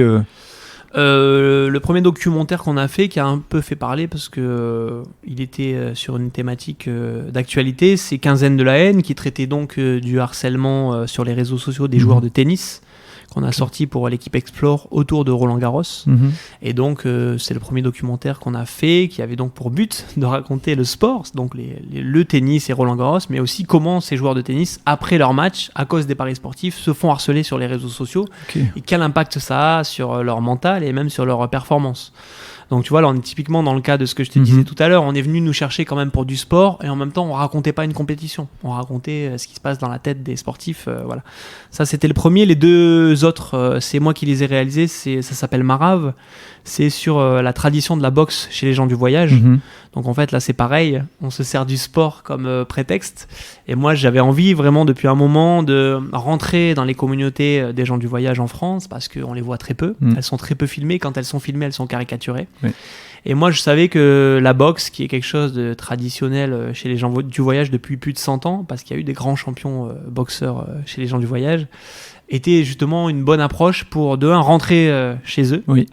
Le premier documentaire qu'on a fait, qui a un peu fait parler parce que il était sur une thématique d'actualité, c'est Quinzaine de la haine, qui traitait donc du harcèlement sur les réseaux sociaux des joueurs de tennis, qu'on a sorti pour l'équipe Explore autour de Roland Garros. Et donc c'est le premier documentaire qu'on a fait, qui avait donc pour but de raconter le sport, donc le tennis et Roland Garros, mais aussi comment ces joueurs de tennis, après leur match, à cause des paris sportifs, se font harceler sur les réseaux sociaux, et quel impact ça a sur leur mental et même sur leur performance. Donc tu vois, là on est typiquement dans le cas de ce que je te disais tout à l'heure. On est venu nous chercher quand même pour du sport, et en même temps on racontait pas une compétition, on racontait ce qui se passe dans la tête des sportifs. Voilà. Ça c'était le premier. Les 2 autres, c'est moi qui les ai réalisés. Ça s'appelle Marave. C'est sur la tradition de la boxe chez les gens du voyage. Donc en fait là c'est pareil, on se sert du sport comme prétexte. Et moi j'avais envie vraiment depuis un moment de rentrer dans les communautés des gens du voyage en France, parce qu'on les voit très peu. Elles sont très peu filmées. Quand elles sont filmées, elles sont caricaturées. Oui. Et moi je savais que la boxe, qui est quelque chose de traditionnel chez les gens du voyage depuis plus de 100 ans, parce qu'il y a eu des grands champions boxeurs chez les gens du voyage, était justement une bonne approche pour de un rentrer chez eux. Oui.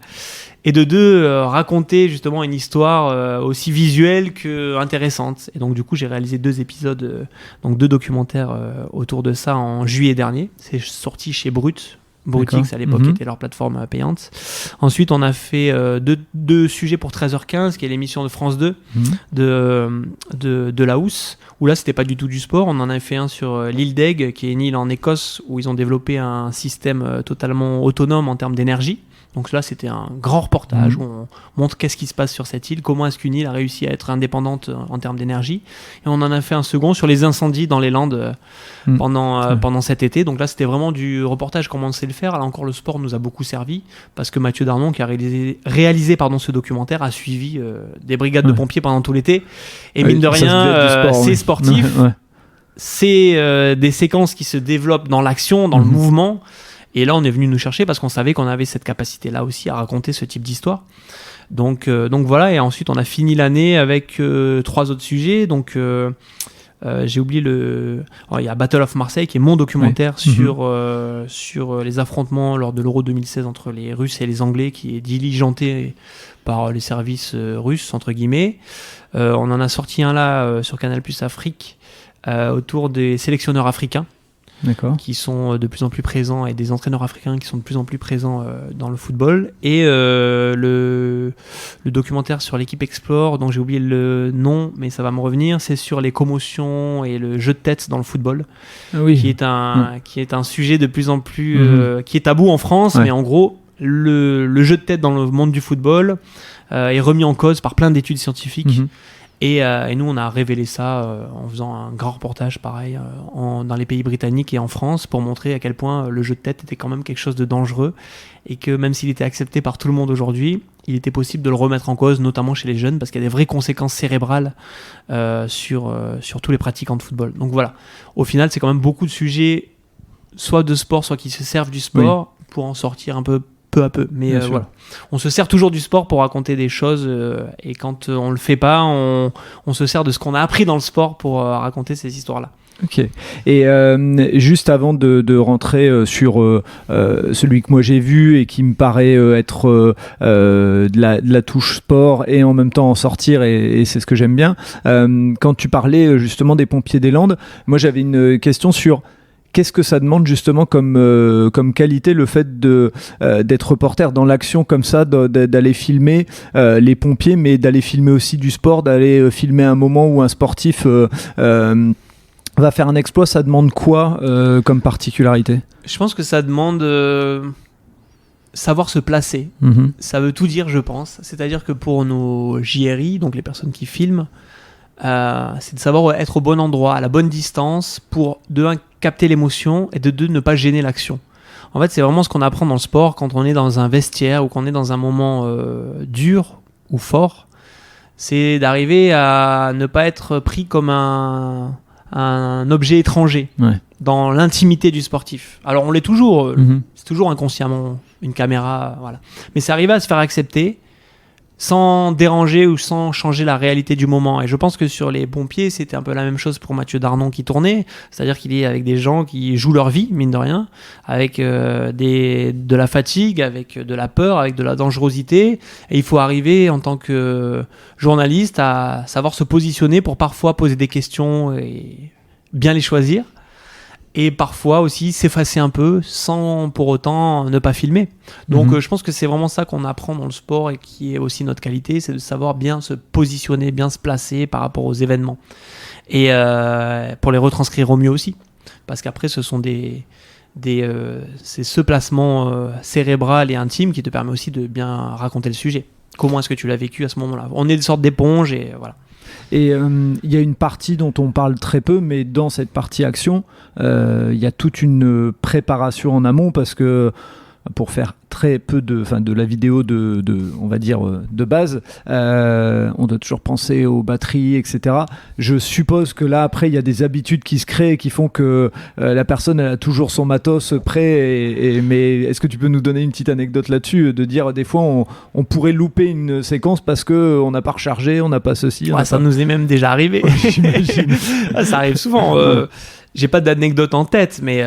Et de 2 raconter justement une histoire aussi visuelle que intéressante. Et donc du coup j'ai réalisé 2 épisodes, donc 2 documentaires autour de ça en juillet dernier. C'est sorti chez Brutix à l'époque, était leur plateforme payante. Ensuite on a fait 2 sujets pour 13h15, qui est l'émission de France 2 de la Housse, où là c'était pas du tout du sport. On en a fait un sur l'île d'Egg, qui est une île en Écosse, où ils ont développé un système totalement autonome en termes d'énergie. Donc là, c'était un grand reportage où on montre qu'est-ce qui se passe sur cette île, comment est-ce qu'une île a réussi à être indépendante en termes d'énergie. Et on en a fait un second sur les incendies dans les Landes pendant cet été. Donc là, c'était vraiment du reportage comme on sait le faire. Là encore, le sport nous a beaucoup servi, parce que Mathieu Darnon, qui a réalisé ce documentaire, a suivi des brigades de pompiers pendant tout l'été. Et mine de rien, c'est sportif. C'est des séquences qui se développent dans l'action, dans le mouvement. Et là, on est venu nous chercher parce qu'on savait qu'on avait cette capacité-là aussi à raconter ce type d'histoire. Donc voilà, et ensuite on a fini l'année avec 3 autres sujets. Donc j'ai oublié il y a Battle of Marseille, qui est mon documentaire sur les affrontements lors de l'Euro 2016 entre les Russes et les Anglais, qui est diligenté par les services russes, entre guillemets. On en a sorti un là sur Canal+ Afrique autour des sélectionneurs africains. D'accord. Qui sont de plus en plus présents, et des entraîneurs africains qui sont de plus en plus présents dans le football. Et le documentaire sur l'équipe Explore, dont j'ai oublié le nom, mais ça va me revenir, c'est sur les commotions et le jeu de tête dans le football, qui est un sujet de plus en plus qui est tabou en France, mais en gros le jeu de tête dans le monde du football est remis en cause par plein d'études scientifiques. Et nous, on a révélé ça en faisant un grand reportage pareil dans les pays britanniques et en France, pour montrer à quel point le jeu de tête était quand même quelque chose de dangereux, et que même s'il était accepté par tout le monde aujourd'hui, il était possible de le remettre en cause, notamment chez les jeunes, parce qu'il y a des vraies conséquences cérébrales sur tous les pratiquants de football. Donc voilà, au final, c'est quand même beaucoup de sujets, soit de sport, soit qui se servent du sport, pour en sortir un peu à peu, mais voilà. On se sert toujours du sport pour raconter des choses, et quand on le fait pas, on se sert de ce qu'on a appris dans le sport pour raconter ces histoires-là. Ok. Et juste avant de rentrer sur celui que moi j'ai vu et qui me paraît être de la touche sport et en même temps en sortir, et c'est ce que j'aime bien, quand tu parlais justement des pompiers des Landes, moi j'avais une question sur qu'est-ce que ça demande justement comme qualité, le fait d'être reporter dans l'action comme ça, d'aller filmer les pompiers, mais d'aller filmer aussi du sport, d'aller filmer un moment où un sportif va faire un exploit, ça demande quoi comme particularité ? Je pense que ça demande savoir se placer. Ça veut tout dire, je pense. C'est-à-dire que pour nos JRI, donc les personnes qui filment, c'est de savoir être au bon endroit, à la bonne distance, pour de un, capter l'émotion, et de deux, ne pas gêner l'action. En fait, c'est vraiment ce qu'on apprend dans le sport quand on est dans un vestiaire ou qu'on est dans un moment dur ou fort. C'est d'arriver à ne pas être pris comme un objet étranger dans l'intimité du sportif. Alors on l'est toujours, c'est toujours inconsciemment une caméra, voilà. Mais c'est arriver à se faire accepter sans déranger ou sans changer la réalité du moment. Et je pense que sur les pompiers, c'était un peu la même chose pour Mathieu Darnon qui tournait, c'est-à-dire qu'il est avec des gens qui jouent leur vie, mine de rien, avec de la fatigue, avec de la peur, avec de la dangerosité, et il faut arriver en tant que journaliste à savoir se positionner pour parfois poser des questions et bien les choisir, et parfois aussi s'effacer un peu sans pour autant ne pas filmer. Donc je pense que c'est vraiment ça qu'on apprend dans le sport et qui est aussi notre qualité, c'est de savoir bien se positionner, bien se placer par rapport aux événements. Et pour les retranscrire au mieux aussi. Parce qu'après, ce sont c'est ce placement cérébral et intime qui te permet aussi de bien raconter le sujet. Comment est-ce que tu l'as vécu à ce moment-là ? On est une sorte d'éponge et voilà. Et il y a une partie dont on parle très peu, mais dans cette partie action, il y a toute une préparation en amont, parce que pour faire très peu de la vidéo on va dire de base, on doit toujours penser aux batteries, etc. Je suppose que là après il y a des habitudes qui se créent et qui font que la personne elle a toujours son matos prêt, mais est-ce que tu peux nous donner une petite anecdote là-dessus, de dire des fois on pourrait louper une séquence parce que on n'a pas rechargé, on n'a pas ceci, ça nous est même déjà arrivé. J'imagine. Ça arrive souvent. J'ai pas d'anecdote en tête, mais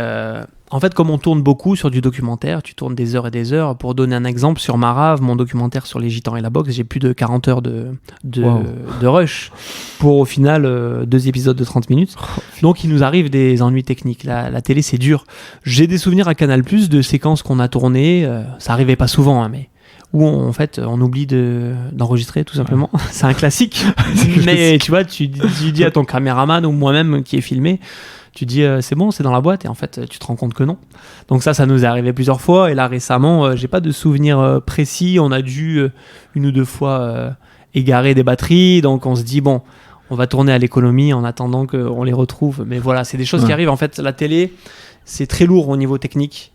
en fait, comme on tourne beaucoup sur du documentaire, tu tournes des heures et des heures. Pour donner un exemple, sur Marave, mon documentaire sur les Gitans et la boxe, j'ai plus de 40 heures de rush pour au final 2 épisodes de 30 minutes. Donc il nous arrive des ennuis techniques. La télé, c'est dur. J'ai des souvenirs à Canal+, de séquences qu'on a tournées. Ça arrivait pas souvent, mais où on oublie d'enregistrer tout simplement. C'est un classique. Mais tu vois, tu dis à ton caméraman ou moi-même qui est filmé, tu dis c'est bon, c'est dans la boîte, et en fait tu te rends compte que non. Donc ça nous est arrivé plusieurs fois, et là récemment j'ai pas de souvenir précis. On a dû une ou deux fois égarer des batteries, donc on se dit bon, on va tourner à l'économie en attendant qu'on les retrouve. Mais voilà, c'est des choses qui arrivent. En fait, la télé, c'est très lourd au niveau technique.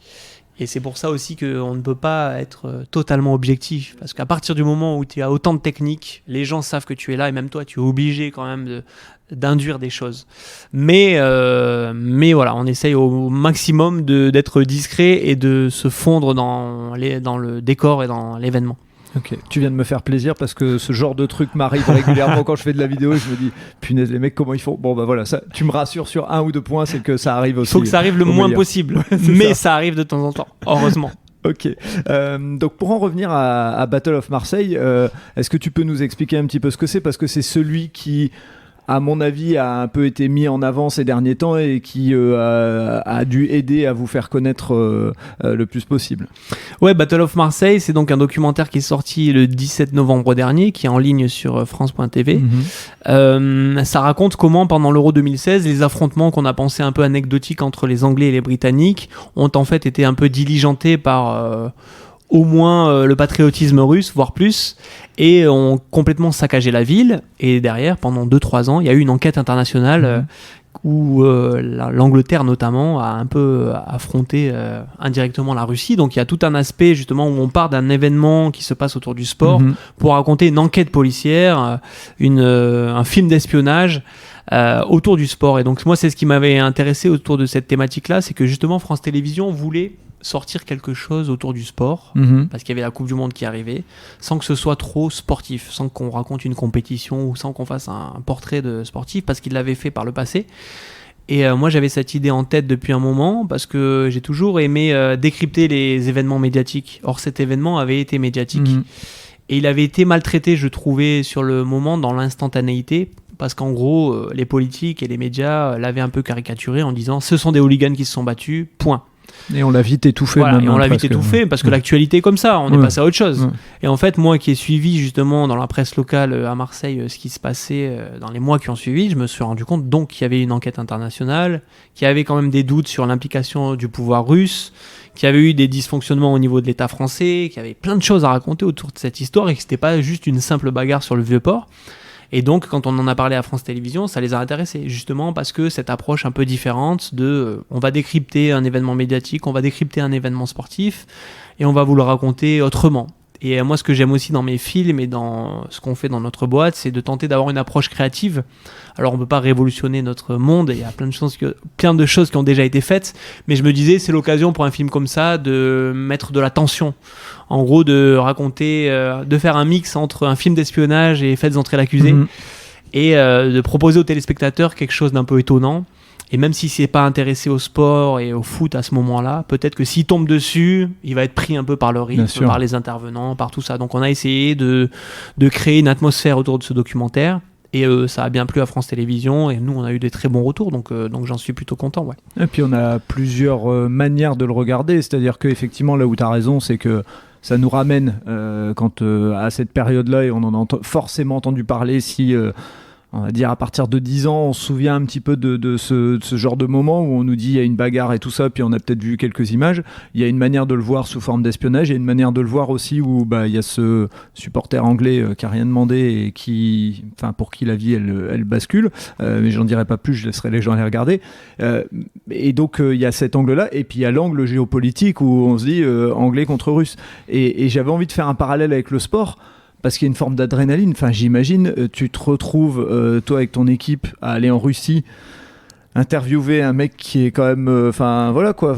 Et c'est pour ça aussi qu'on ne peut pas être totalement objectif. Parce qu'à partir du moment où tu as autant de techniques, les gens savent que tu es là, et même toi, tu es obligé quand même d'induire des choses. Mais voilà, on essaye au maximum d'être discret et de se fondre dans le décor et dans l'événement. Ok, tu viens de me faire plaisir, parce que ce genre de truc m'arrive régulièrement quand je fais de la vidéo, et je me dis punaise, les mecs, comment ils font ? Bon bah voilà, ça, tu me rassures sur 1 ou 2 points, c'est que ça arrive aussi. Il faut que ça arrive le moins possible, mais ça arrive de temps en temps, heureusement. Ok, donc pour en revenir à Battle of Marseille, est-ce que tu peux nous expliquer un petit peu ce que c'est ? Parce que c'est celui qui, à mon avis, a un peu été mis en avant ces derniers temps, et qui a dû aider à vous faire connaître le plus possible. Ouais, Battle of Marseille, c'est donc un documentaire qui est sorti le 17 novembre dernier, qui est en ligne sur France.tv. Ça raconte comment, pendant l'Euro 2016, les affrontements qu'on a pensé un peu anecdotiques entre les Anglais et les Britanniques ont en fait été un peu diligentés par au moins le patriotisme russe, voire plus, et ont complètement saccagé la ville. Et derrière, pendant 2-3 ans, il y a eu une enquête internationale où l'Angleterre notamment a un peu affronté indirectement la Russie. Donc il y a tout un aspect justement où on part d'un événement qui se passe autour du sport pour raconter une enquête policière, un film d'espionnage autour du sport. Et donc moi, c'est ce qui m'avait intéressé autour de cette thématique-là, c'est que justement France Télévisions voulait sortir quelque chose autour du sport, parce qu'il y avait la Coupe du Monde qui arrivait, sans que ce soit trop sportif, sans qu'on raconte une compétition ou sans qu'on fasse un portrait de sportif, parce qu'il l'avait fait par le passé. Et moi, j'avais cette idée en tête depuis un moment, parce que j'ai toujours aimé décrypter les événements médiatiques. Or, cet événement avait été médiatique. Et il avait été maltraité, je trouvais, sur le moment, dans l'instantanéité. parce qu'en gros, les politiques et les médias l'avaient un peu caricaturé en disant ce sont des hooligans qui se sont battus, point. Et on l'a vite étouffé. Voilà, même, et on l'a vite presque. étouffé parce que l'actualité est comme ça, on est passé à autre chose. Ouais. Et en fait, moi qui ai suivi justement dans la presse locale à Marseille ce qui se passait dans les mois qui ont suivi, je me suis rendu compte donc qu'il y avait une enquête internationale, qu'il y avait quand même des doutes sur l'implication du pouvoir russe, qu'il y avait eu des dysfonctionnements au niveau de l'État français, qu'il y avait plein de choses à raconter autour de cette histoire et que c'était pas juste une simple bagarre sur le Vieux-Port. Et donc, quand on en a parlé à France Télévisions, ça les a intéressés, justement parce que cette approche un peu différente de on va décrypter un événement médiatique, on va décrypter un événement sportif, et on va vous le raconter autrement. Et moi, ce que j'aime aussi dans mes films et dans ce qu'on fait dans notre boîte, c'est de tenter d'avoir une approche créative. Alors, on ne peut pas révolutionner notre monde, et il y a plein de choses qui ont déjà été faites, mais je me disais, c'est l'occasion pour un film comme ça de mettre de la tension. En gros, de raconter, de faire un mix entre un film d'espionnage et Faites entrer l'accusé, et de proposer aux téléspectateurs quelque chose d'un peu étonnant. Et même si c'est pas intéressé au sport et au foot à ce moment-là, peut-être que s'il tombe dessus, il va être pris un peu par le rythme, par les intervenants, par tout ça. Donc on a essayé de créer une atmosphère autour de ce documentaire. Et ça a bien plu à France Télévisions. Et nous, on a eu des très bons retours. Donc j'en suis plutôt content. Ouais. Et puis on a plusieurs manières de le regarder. C'est-à-dire qu'effectivement, là où tu as raison, c'est que ça nous ramène à cette période-là, et on en a forcément entendu parler si... on va dire à partir de 10 ans, on se souvient un petit peu de ce genre de moment où on nous dit il y a une bagarre et tout ça, puis on a peut-être vu quelques images. Il y a une manière de le voir sous forme d'espionnage, il y a une manière de le voir aussi où il y a ce supporter anglais qui a rien demandé et pour qui la vie elle bascule. Mais j'en dirai pas plus, je laisserai les gens aller regarder. Et donc il y a cet angle-là, et puis il y a l'angle géopolitique où on se dit anglais contre russe. Et j'avais envie de faire un parallèle avec le sport. Parce qu'il y a une forme d'adrénaline. Enfin, j'imagine, tu te retrouves, toi, avec ton équipe, à aller en Russie, interviewer un mec qui est quand même... voilà, quoi.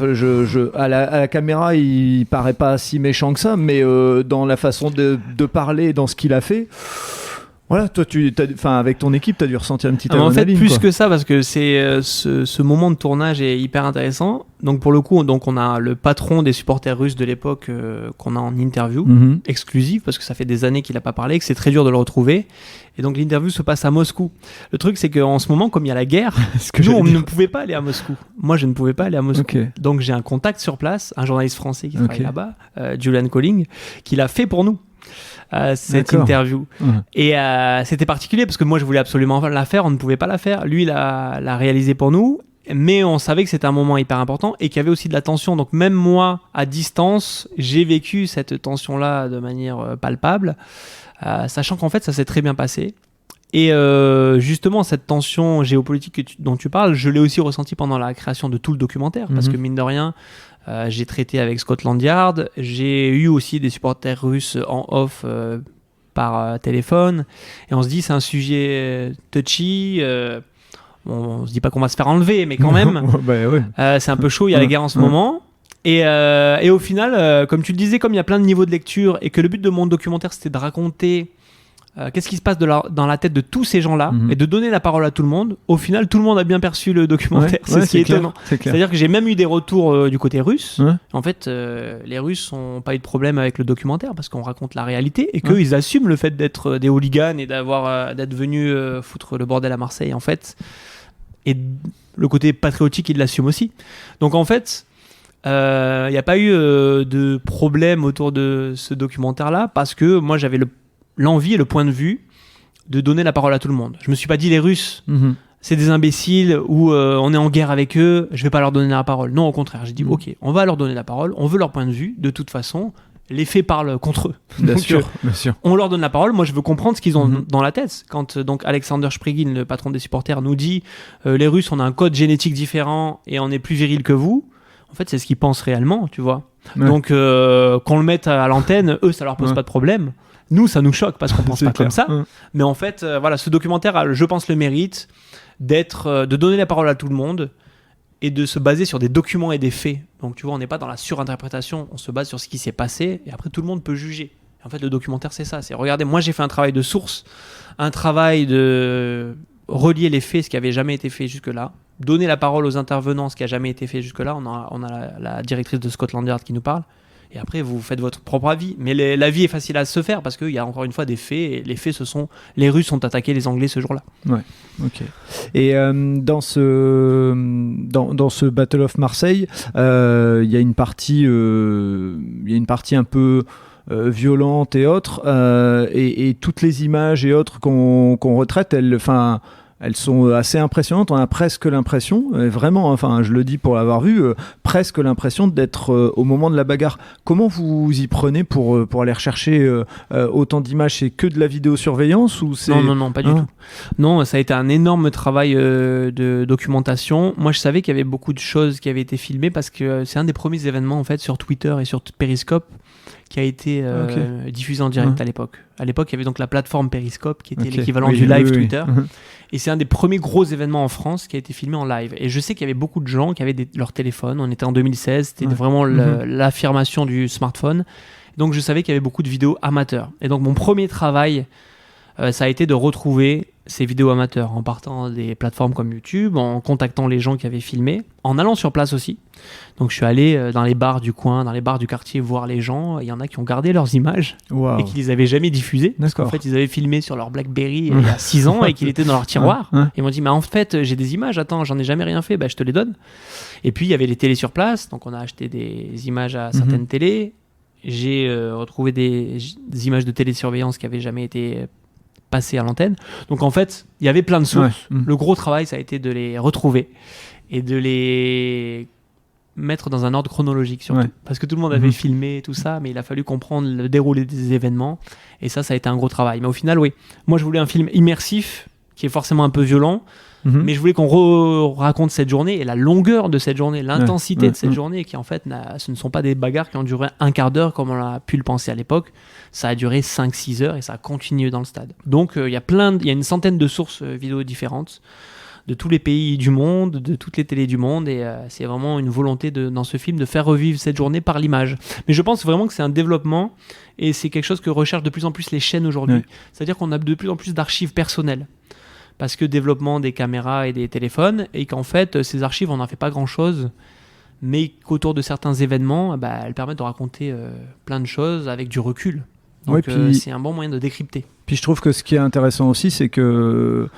À la caméra, il paraît pas si méchant que ça, mais dans la façon de parler, dans ce qu'il a fait... Voilà, toi, avec ton équipe, tu as dû ressentir une petite adrénaline. En fait, plus que ça, parce que c'est ce moment de tournage est hyper intéressant. Donc, pour le coup, on a le patron des supporters russes de l'époque qu'on a en interview exclusive, parce que ça fait des années qu'il n'a pas parlé, que c'est très dur de le retrouver. Et donc, l'interview se passe à Moscou. Le truc, c'est qu'en ce moment, comme il y a la guerre, nous, on ne pouvait pas aller à Moscou. Moi, je ne pouvais pas aller à Moscou. Okay. Donc, j'ai un contact sur place, un journaliste français qui travaille là-bas, Julian Colling, qui l'a fait pour nous. Cette interview. Et c'était particulier parce que moi je voulais absolument la faire, on ne pouvait pas la faire. Lui il l'a réalisé pour nous, mais on savait que c'était un moment hyper important et qu'il y avait aussi de la tension. Donc même moi à distance, j'ai vécu cette tension là de manière palpable, sachant qu'en fait ça s'est très bien passé. Et justement, cette tension géopolitique dont tu parles, je l'ai aussi ressentie pendant la création de tout le documentaire, parce que mine de rien, j'ai traité avec Scotland Yard, j'ai eu aussi des supporters russes en off par téléphone, et on se dit c'est un sujet touchy, on se dit pas qu'on va se faire enlever, mais quand même, c'est un peu chaud, il y a la guerre en ce moment. Et au final, comme tu le disais, comme il y a plein de niveaux de lecture, et que le but de mon documentaire c'était de raconter qu'est-ce qui se passe dans la tête de tous ces gens-là et de donner la parole à tout le monde. Au final, tout le monde a bien perçu le documentaire. C'est ce qui est étonnant. C'est-à-dire que j'ai même eu des retours du côté russe. En fait, les Russes n'ont pas eu de problème avec le documentaire parce qu'on raconte la réalité et qu'eux, ils assument le fait d'être des hooligans et d'être venus foutre le bordel à Marseille, en fait. Et le côté patriotique, ils l'assument aussi. Donc, en fait... il n'y a pas eu de problème autour de ce documentaire-là parce que moi, j'avais l'envie et le point de vue de donner la parole à tout le monde. Je me suis pas dit les Russes c'est des imbéciles ou on est en guerre avec eux, je vais pas leur donner la parole. Non, au contraire, j'ai dit ok, on va leur donner la parole, on veut leur point de vue, de toute façon les faits parlent contre eux. Bien sûr. On leur donne la parole, moi je veux comprendre ce qu'ils ont dans la tête. Quand donc Alexander Sprigin, le patron des supporters, nous dit les Russes on a un code génétique différent et on est plus viril que vous, en fait c'est ce qu'ils pensent réellement, tu vois. Donc qu'on le mette à l'antenne, eux ça leur pose pas de problème. Nous, ça nous choque parce qu'on pense pas comme ça. Mais en fait, voilà, ce documentaire a, je pense, le mérite de donner la parole à tout le monde et de se baser sur des documents et des faits. Donc, tu vois, on n'est pas dans la surinterprétation, on se base sur ce qui s'est passé et après, tout le monde peut juger. Et en fait, le documentaire, c'est ça. C'est, regardez, moi, j'ai fait un travail de source, un travail de relier les faits, ce qui n'avait jamais été fait jusque-là, donner la parole aux intervenants, ce qui n'a jamais été fait jusque-là. On a la directrice de Scotland Yard qui nous parle. Et après, vous faites votre propre avis. Mais la vie est facile à se faire parce qu'il y a encore une fois des faits. Et les faits, les Russes ont attaqué les Anglais ce jour-là. Ouais, ok. Et dans ce Battle of Marseille, il y a une partie un peu violente et autres. Et toutes les images et autres qu'on retraite, elles sont assez impressionnantes. On a presque l'impression, vraiment, enfin, je le dis pour l'avoir vu, presque l'impression d'être au moment de la bagarre. Comment vous y prenez pour aller rechercher autant d'images? C'est que de la vidéosurveillance ou c'est... Non, pas du tout. Non, ça a été un énorme travail de documentation. Moi, je savais qu'il y avait beaucoup de choses qui avaient été filmées parce que c'est un des premiers événements en fait sur Twitter et sur Periscope qui a été diffusé en direct à l'époque. À l'époque, il y avait donc la plateforme Periscope qui était l'équivalent du live Twitter. Et c'est un des premiers gros événements en France qui a été filmé en live. Et je sais qu'il y avait beaucoup de gens qui avaient leur téléphone. On était en 2016, c'était vraiment l'affirmation du smartphone. Donc je savais qu'il y avait beaucoup de vidéos amateurs. Et donc mon premier travail, ça a été de retrouver ces vidéos amateurs en partant des plateformes comme YouTube, en contactant les gens qui avaient filmé, en allant sur place aussi. Donc je suis allé dans les bars du coin, dans les bars du quartier voir les gens. Il y en a qui ont gardé leurs images et qui les avaient jamais diffusées. Parce qu'en fait, ils avaient filmé sur leur BlackBerry il y a 6 ans et qu'il était dans leur tiroir. Ils m'ont dit, mais en fait, j'ai des images, attends, j'en ai jamais rien fait, je te les donne. Et puis, il y avait les télés sur place. Donc, on a acheté des images à certaines télés. J'ai retrouvé des images de télésurveillance qui n'avaient jamais été passées à l'antenne. Donc, en fait, il y avait plein de sources. Le gros travail, ça a été de les retrouver et de les mettre dans un ordre chronologique surtout. Parce que tout le monde avait filmé tout ça, mais il a fallu comprendre le déroulé des événements. Et ça a été un gros travail. Mais au final, oui. Moi, je voulais un film immersif, qui est forcément un peu violent, mais je voulais qu'on raconte cette journée et la longueur de cette journée, l'intensité de cette journée, qui en fait, ce ne sont pas des bagarres qui ont duré un quart d'heure comme on a pu le penser à l'époque. Ça a duré 5-6 heures et ça a continué dans le stade. Donc, il y a une centaine de sources vidéo différentes de tous les pays du monde, de toutes les télés du monde, et c'est vraiment une volonté dans ce film de faire revivre cette journée par l'image. Mais je pense vraiment que c'est un développement, et c'est quelque chose que recherchent de plus en plus les chaînes aujourd'hui. C'est-à-dire qu'on a de plus en plus d'archives personnelles, parce que développement des caméras et des téléphones, et qu'en fait, ces archives, on n'en fait pas grand-chose, mais qu'autour de certains événements, elles permettent de raconter plein de choses avec du recul. Donc c'est un bon moyen de décrypter. Puis je trouve que ce qui est intéressant aussi, c'est que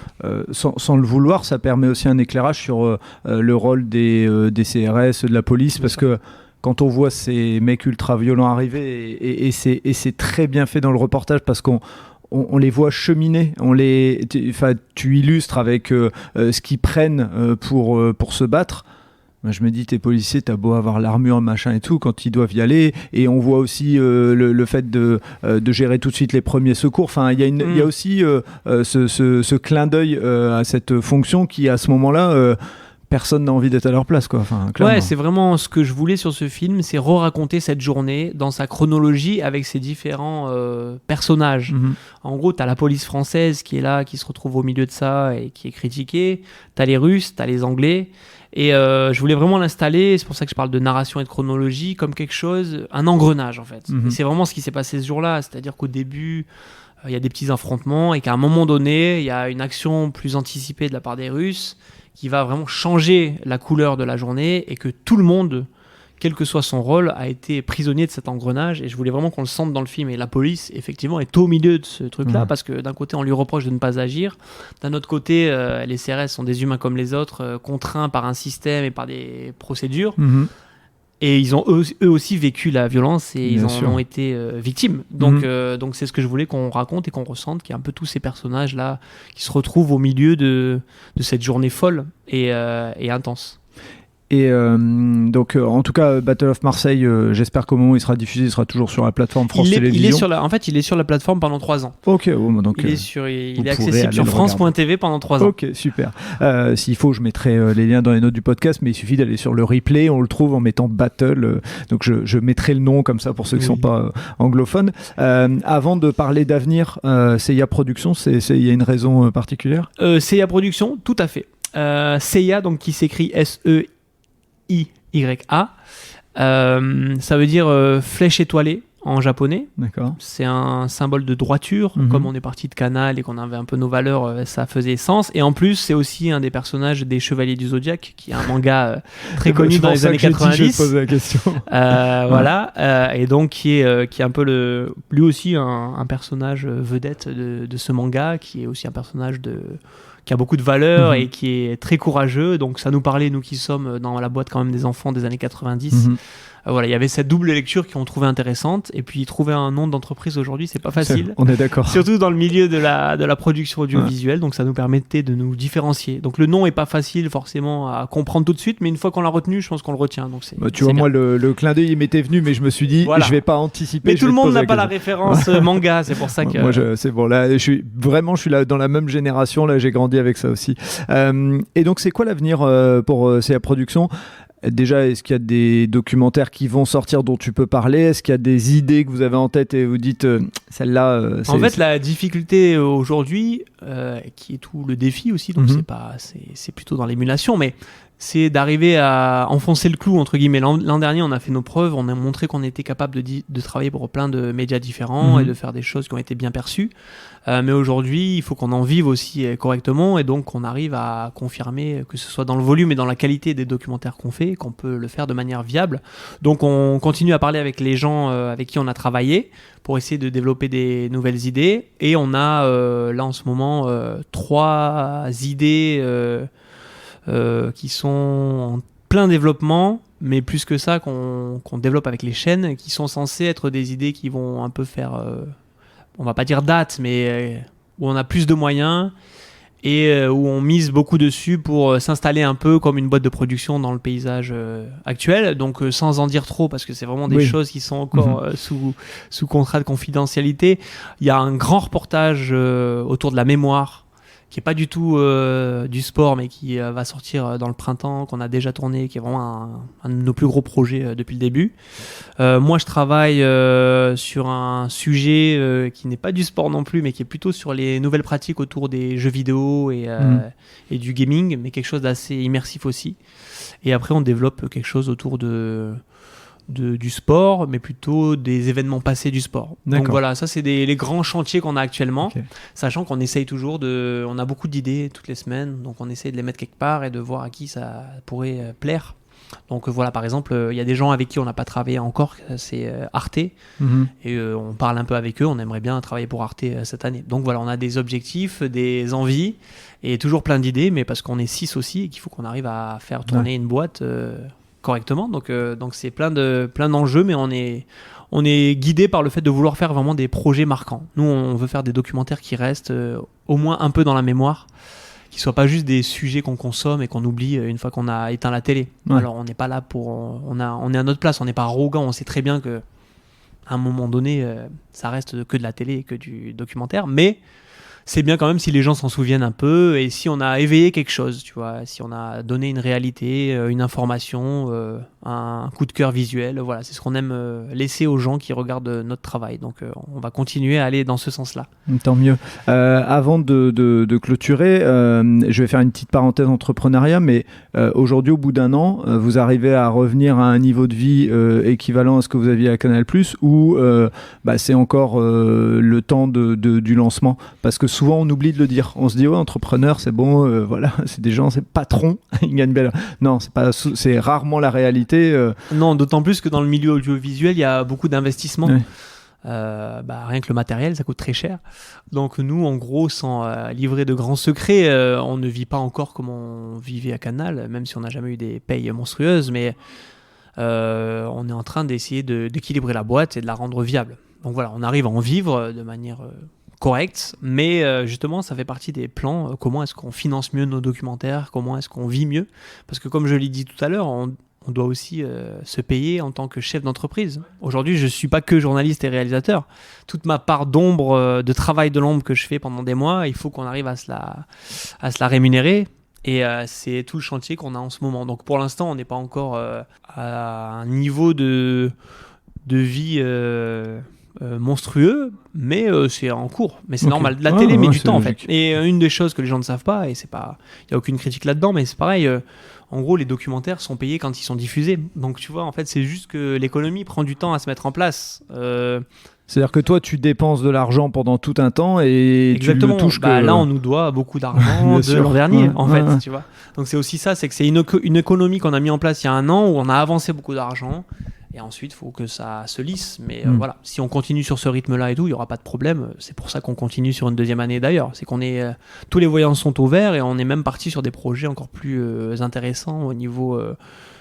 sans le vouloir, ça permet aussi un éclairage sur le rôle des CRS, de la police, parce que quand on voit ces mecs ultra violents arriver, et c'est très bien fait dans le reportage, parce qu'on les voit cheminer, tu illustres avec ce qu'ils prennent pour se battre. Je me dis, t'es policier, t'as beau avoir l'armure, machin et tout, quand ils doivent y aller, et on voit aussi le fait de gérer tout de suite les premiers secours. Enfin, il y a aussi ce clin d'œil à cette fonction qui, à ce moment-là, personne n'a envie d'être à leur place, quoi. Enfin, ouais, c'est vraiment ce que je voulais sur ce film, c'est re-raconter cette journée dans sa chronologie avec ses différents personnages. En gros, t'as la police française qui est là, qui se retrouve au milieu de ça et qui est critiquée. T'as les Russes, t'as les Anglais. Et je voulais vraiment l'installer, c'est pour ça que je parle de narration et de chronologie, comme quelque chose, un engrenage en fait. Et c'est vraiment ce qui s'est passé ce jour-là, c'est-à-dire qu'au début, il y a des petits affrontements et qu'à un moment donné, il y a une action plus anticipée de la part des Russes qui va vraiment changer la couleur de la journée et que tout le monde, quel que soit son rôle, a été prisonnier de cet engrenage. Et je voulais vraiment qu'on le sente dans le film. Et la police, effectivement, est au milieu de ce truc-là parce que d'un côté, on lui reproche de ne pas agir. D'un autre côté, les CRS sont des humains comme les autres, contraints par un système et par des procédures. Et ils ont eux aussi vécu la violence et ils en ont été victimes. Donc c'est ce que je voulais qu'on raconte et qu'on ressente, qu'il y a un peu tous ces personnages-là qui se retrouvent au milieu de cette journée folle et intense. Et donc, en tout cas, Battle of Marseille, j'espère qu'au moment où il sera diffusé, il sera toujours sur la plateforme France Télévisions. En fait, il est sur la plateforme pendant 3 ans. Ok, donc il est accessible sur France.tv pendant 3 ans. Ok, super. S'il faut, je mettrai les liens dans les notes du podcast, mais il suffit d'aller sur le replay, on le trouve en mettant Battle. Donc, je mettrai le nom comme ça pour ceux qui ne sont pas anglophones. Avant de parler d'avenir, Seiya Productions, il y a une raison particulière? Seiya Productions, tout à fait. Seiya, donc qui s'écrit SEIYA, ça veut dire flèche étoilée en japonais. D'accord. C'est un symbole de droiture. Comme on est parti de Canal et qu'on avait un peu nos valeurs, ça faisait sens. Et en plus, c'est aussi un des personnages des Chevaliers du Zodiaque, qui est un manga très connu dans les années 90. Je vais te poser la question. Voilà. Et donc, qui est un peu lui aussi un personnage vedette de ce manga, qui est aussi un personnage qui a beaucoup de valeurs et qui est très courageux. Donc, ça nous parlait, nous qui sommes dans la boîte quand même des enfants des années 90. Voilà, il y avait cette double lecture qu'on trouvait intéressante. Et puis, trouver un nom d'entreprise aujourd'hui, c'est pas facile. On est d'accord. Surtout dans le milieu de la production audiovisuelle. Donc, ça nous permettait de nous différencier. Donc, le nom est pas facile forcément à comprendre tout de suite. Mais une fois qu'on l'a retenu, je pense qu'on le retient. Donc, tu vois, moi, le clin d'œil, il m'était venu, mais je me suis dit, je vais pas anticiper. Mais tout le monde n'a pas la référence manga. C'est pour ça que. Moi, c'est bon. Là, je suis là dans la même génération. Là, j'ai grandi avec ça aussi. Et donc, c'est quoi l'avenir pour CA Production ? Déjà, est-ce qu'il y a des documentaires qui vont sortir dont tu peux parler ? Est-ce qu'il y a des idées que vous avez en tête et vous dites celle-là En fait, la difficulté aujourd'hui, qui est tout le défi aussi, donc c'est plutôt dans l'émulation, mais c'est d'arriver à enfoncer le clou, entre guillemets. L'an dernier, on a fait nos preuves, on a montré qu'on était capable de travailler pour plein de médias différents et de faire des choses qui ont été bien perçues. Mais aujourd'hui, il faut qu'on en vive aussi correctement et donc on arrive à confirmer que ce soit dans le volume et dans la qualité des documentaires qu'on fait, qu'on peut le faire de manière viable. Donc on continue à parler avec les gens avec qui on a travaillé pour essayer de développer des nouvelles idées. Et on a là en ce moment 3 idées qui sont en plein développement, mais plus que ça qu'on développe avec les chaînes, qui sont censées être des idées qui vont un peu faire, on va pas dire date, mais où on a plus de moyens et où on mise beaucoup dessus pour s'installer un peu comme une boîte de production dans le paysage actuel. Donc sans en dire trop, parce que c'est vraiment des choses qui sont encore sous contrat de confidentialité. Il y a un grand reportage autour de la mémoire, qui est pas du tout du sport, mais qui va sortir dans le printemps, qu'on a déjà tourné, qui est vraiment un de nos plus gros projets depuis le début. Moi, je travaille sur un sujet qui n'est pas du sport non plus, mais qui est plutôt sur les nouvelles pratiques autour des jeux vidéo et du gaming, mais quelque chose d'assez immersif aussi. Et après, on développe quelque chose autour du sport, mais plutôt des événements passés du sport. D'accord. Donc voilà, ça c'est les grands chantiers qu'on a actuellement, sachant qu'on essaye toujours on a beaucoup d'idées toutes les semaines, donc on essaye de les mettre quelque part et de voir à qui ça pourrait plaire. Donc voilà, par exemple, il y a des gens avec qui on n'a pas travaillé encore, c'est Arte, et on parle un peu avec eux, on aimerait bien travailler pour Arte cette année. Donc voilà, on a des objectifs, des envies, et toujours plein d'idées, mais parce qu'on est 6 aussi, et qu'il faut qu'on arrive à faire tourner une boîte correctement. Donc c'est plein d'enjeux, mais on est guidé par le fait de vouloir faire vraiment des projets marquants. Nous, on veut faire des documentaires qui restent au moins un peu dans la mémoire, qui soient pas juste des sujets qu'on consomme et qu'on oublie une fois qu'on a éteint la télé. Alors on n'est pas là on est à notre place, on n'est pas arrogant, on sait très bien que à un moment donné, ça reste que de la télé et que du documentaire, mais c'est bien quand même si les gens s'en souviennent un peu et si on a éveillé quelque chose, tu vois, si on a donné une réalité, une information, un coup de cœur visuel. Voilà, c'est ce qu'on aime laisser aux gens qui regardent notre travail. Donc on va continuer à aller dans ce sens-là. Tant mieux. Avant de clôturer, je vais faire une petite parenthèse entrepreneuriat, mais aujourd'hui, au bout d'un an, vous arrivez à revenir à un niveau de vie équivalent à ce que vous aviez à Canal+, ou c'est encore le temps du lancement, parce que souvent on oublie de le dire. On se dit entrepreneur, c'est bon, voilà, c'est des gens, c'est patron, ils gagnent bien. Non, c'est rarement la réalité. Non, d'autant plus que dans le milieu audiovisuel, il y a beaucoup d'investissements. Ouais. Rien que le matériel, ça coûte très cher. Donc nous, en gros, sans livrer de grands secrets, on ne vit pas encore comme on vivait à Canal, même si on n'a jamais eu des payes monstrueuses, mais on est en train d'essayer d'équilibrer la boîte et de la rendre viable. Donc voilà, on arrive à en vivre de manière correcte, mais justement, ça fait partie des plans. Comment est-ce qu'on finance mieux nos documentaires ? Comment est-ce qu'on vit mieux ? Parce que comme je l'ai dit tout à l'heure, on doit aussi se payer en tant que chef d'entreprise. Aujourd'hui, je ne suis pas que journaliste et réalisateur. Toute ma part d'ombre, de travail de l'ombre que je fais pendant des mois, il faut qu'on arrive à se la rémunérer. Et c'est tout le chantier qu'on a en ce moment. Donc pour l'instant, on n'est pas encore à un niveau de vie monstrueux, mais c'est en cours. Mais c'est Ok. normal. La télé met du temps logique. en fait. Et une des choses que les gens ne savent pas, et il n'y a aucune critique là-dedans, mais c'est pareil. En gros, les documentaires sont payés quand ils sont diffusés. Donc tu vois, en fait, c'est juste que l'économie prend du temps à se mettre en place. C'est-à-dire que toi, tu dépenses de l'argent pendant tout un temps et Exactement. tu le touches Bah, que... là, on nous doit beaucoup d'argent Bien de sûr. l'an dernier, Ouais, en fait, ouais. tu vois. Donc c'est aussi ça, c'est que c'est une économie qu'on a mis en place il y a un an où on a avancé beaucoup d'argent. Et ensuite, il faut que ça se lisse. Mais voilà, si on continue sur ce rythme-là et tout, il n'y aura pas de problème. C'est pour ça qu'on continue sur une deuxième année d'ailleurs. C'est qu'on est, tous les voyants sont au vert et on est même parti sur des projets encore plus intéressants au niveau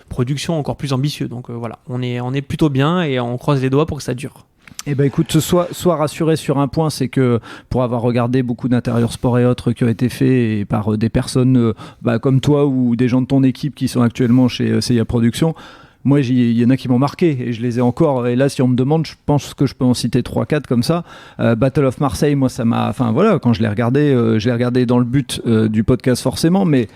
production, encore plus ambitieux. Donc voilà, on est plutôt bien et on croise les doigts pour que ça dure. Eh ben écoute, sois rassuré sur un point, c'est que pour avoir regardé beaucoup d'intérieurs sport et autres qui ont été faits et par des personnes comme toi ou des gens de ton équipe qui sont actuellement chez CIA Productions, moi il y en a qui m'ont marqué et je les ai encore. Et là, si on me demande, je pense que je peux en citer 3-4 comme ça. Battle of Marseille, moi ça m'a... Enfin voilà, quand je l'ai regardé dans le but du podcast forcément, mais...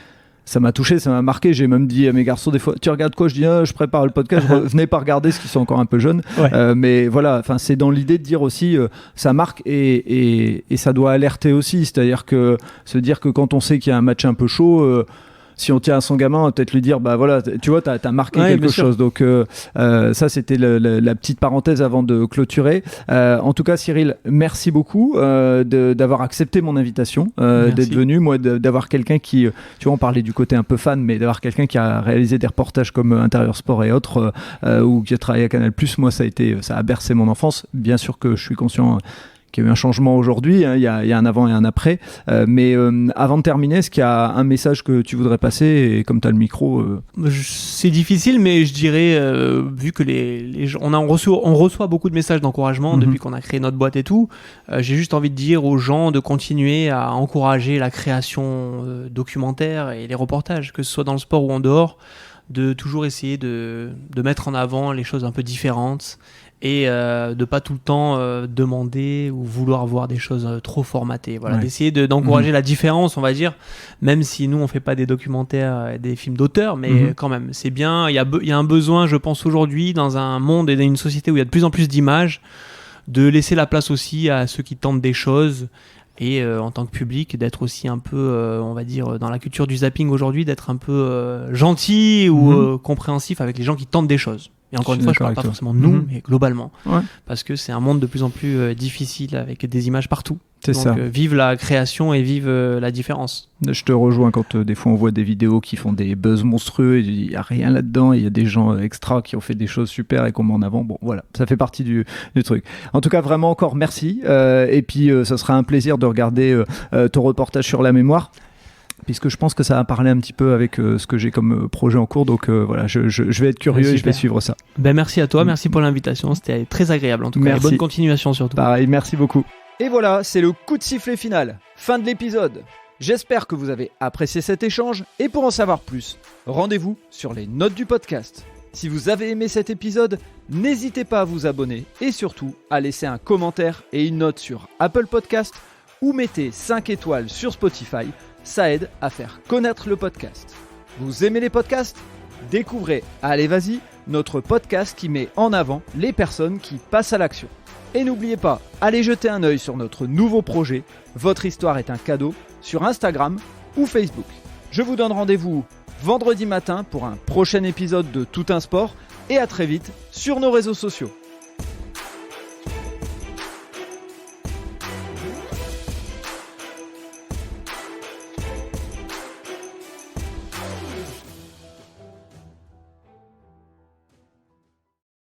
Ça m'a touché, ça m'a marqué. J'ai même dit à mes garçons des fois, tu regardes quoi? Je dis, je prépare le podcast. Venez pas regarder, parce qu'ils sont encore un peu jeunes. Ouais. Mais voilà, c'est dans l'idée de dire aussi, ça marque et ça doit alerter aussi. C'est-à-dire que se dire que quand on sait qu'il y a un match un peu chaud, si on tient à son gamin, on va peut-être lui dire, bah voilà, tu vois, t'as marqué Ouais, quelque bien sûr. chose. Donc ça, c'était la petite parenthèse avant de clôturer. En tout cas, Cyril, merci beaucoup d'avoir accepté mon invitation, d'être venu, moi, d'avoir quelqu'un qui, tu vois, on parlait du côté un peu fan, mais d'avoir quelqu'un qui a réalisé des reportages comme Intérieur Sport et autres, ou qui a travaillé à Canal+, moi, ça a bercé mon enfance. Bien sûr que je suis conscient qu'il y a eu un changement aujourd'hui, hein, il y a un avant et un après. Mais avant de terminer, est-ce qu'il y a un message que tu voudrais passer? Et comme tu as le micro... C'est difficile, mais je dirais, vu que les gens, on reçoit beaucoup de messages d'encouragement depuis qu'on a créé notre boîte et tout, j'ai juste envie de dire aux gens de continuer à encourager la création documentaire et les reportages, que ce soit dans le sport ou en dehors, de toujours essayer de mettre en avant les choses un peu différentes et de pas tout le temps demander ou vouloir voir des choses trop formatées. Voilà, Ouais. d'essayer d'encourager la différence, on va dire, même si nous on fait pas des documentaires et des films d'auteur, mais quand même c'est bien. Il y a un besoin, je pense aujourd'hui, dans un monde et dans une société où il y a de plus en plus d'images, de laisser la place aussi à ceux qui tentent des choses. Et en tant que public, d'être aussi un peu, on va dire, dans la culture du zapping aujourd'hui, d'être un peu gentil ou compréhensif avec les gens qui tentent des choses. Et encore une fois, je parle pas forcément de nous, mais globalement. Ouais. Parce que c'est un monde de plus en plus difficile avec des images partout. C'est Donc, ça. Vive la création et vive la différence. Je te rejoins quand des fois on voit des vidéos qui font des buzz monstrueux, il n'y a rien là-dedans, il y a des gens extra qui ont fait des choses super et qu'on met en avant. Bon, voilà, ça fait partie du truc. En tout cas, vraiment encore merci. Et puis, ça sera un plaisir de regarder ton reportage sur la mémoire, puisque je pense que ça va parler un petit peu avec ce que j'ai comme projet en cours. Donc voilà, je vais être curieux et je vais suivre ça. Ben, merci à toi, merci pour l'invitation. C'était très agréable en tout cas. Merci. Et bonne continuation surtout. Pareil, merci beaucoup. Et voilà, c'est le coup de sifflet final. Fin de l'épisode. J'espère que vous avez apprécié cet échange et pour en savoir plus, rendez-vous sur les notes du podcast. Si vous avez aimé cet épisode, n'hésitez pas à vous abonner et surtout à laisser un commentaire et une note sur Apple Podcast ou mettez 5 étoiles sur Spotify, ça aide à faire connaître le podcast. Vous aimez les podcasts? Découvrez Allez Vas-y, notre podcast qui met en avant les personnes qui passent à l'action. Et n'oubliez pas, allez jeter un œil sur notre nouveau projet, Votre Histoire est un cadeau, sur Instagram ou Facebook. Je vous donne rendez-vous vendredi matin pour un prochain épisode de Tout un sport et à très vite sur nos réseaux sociaux.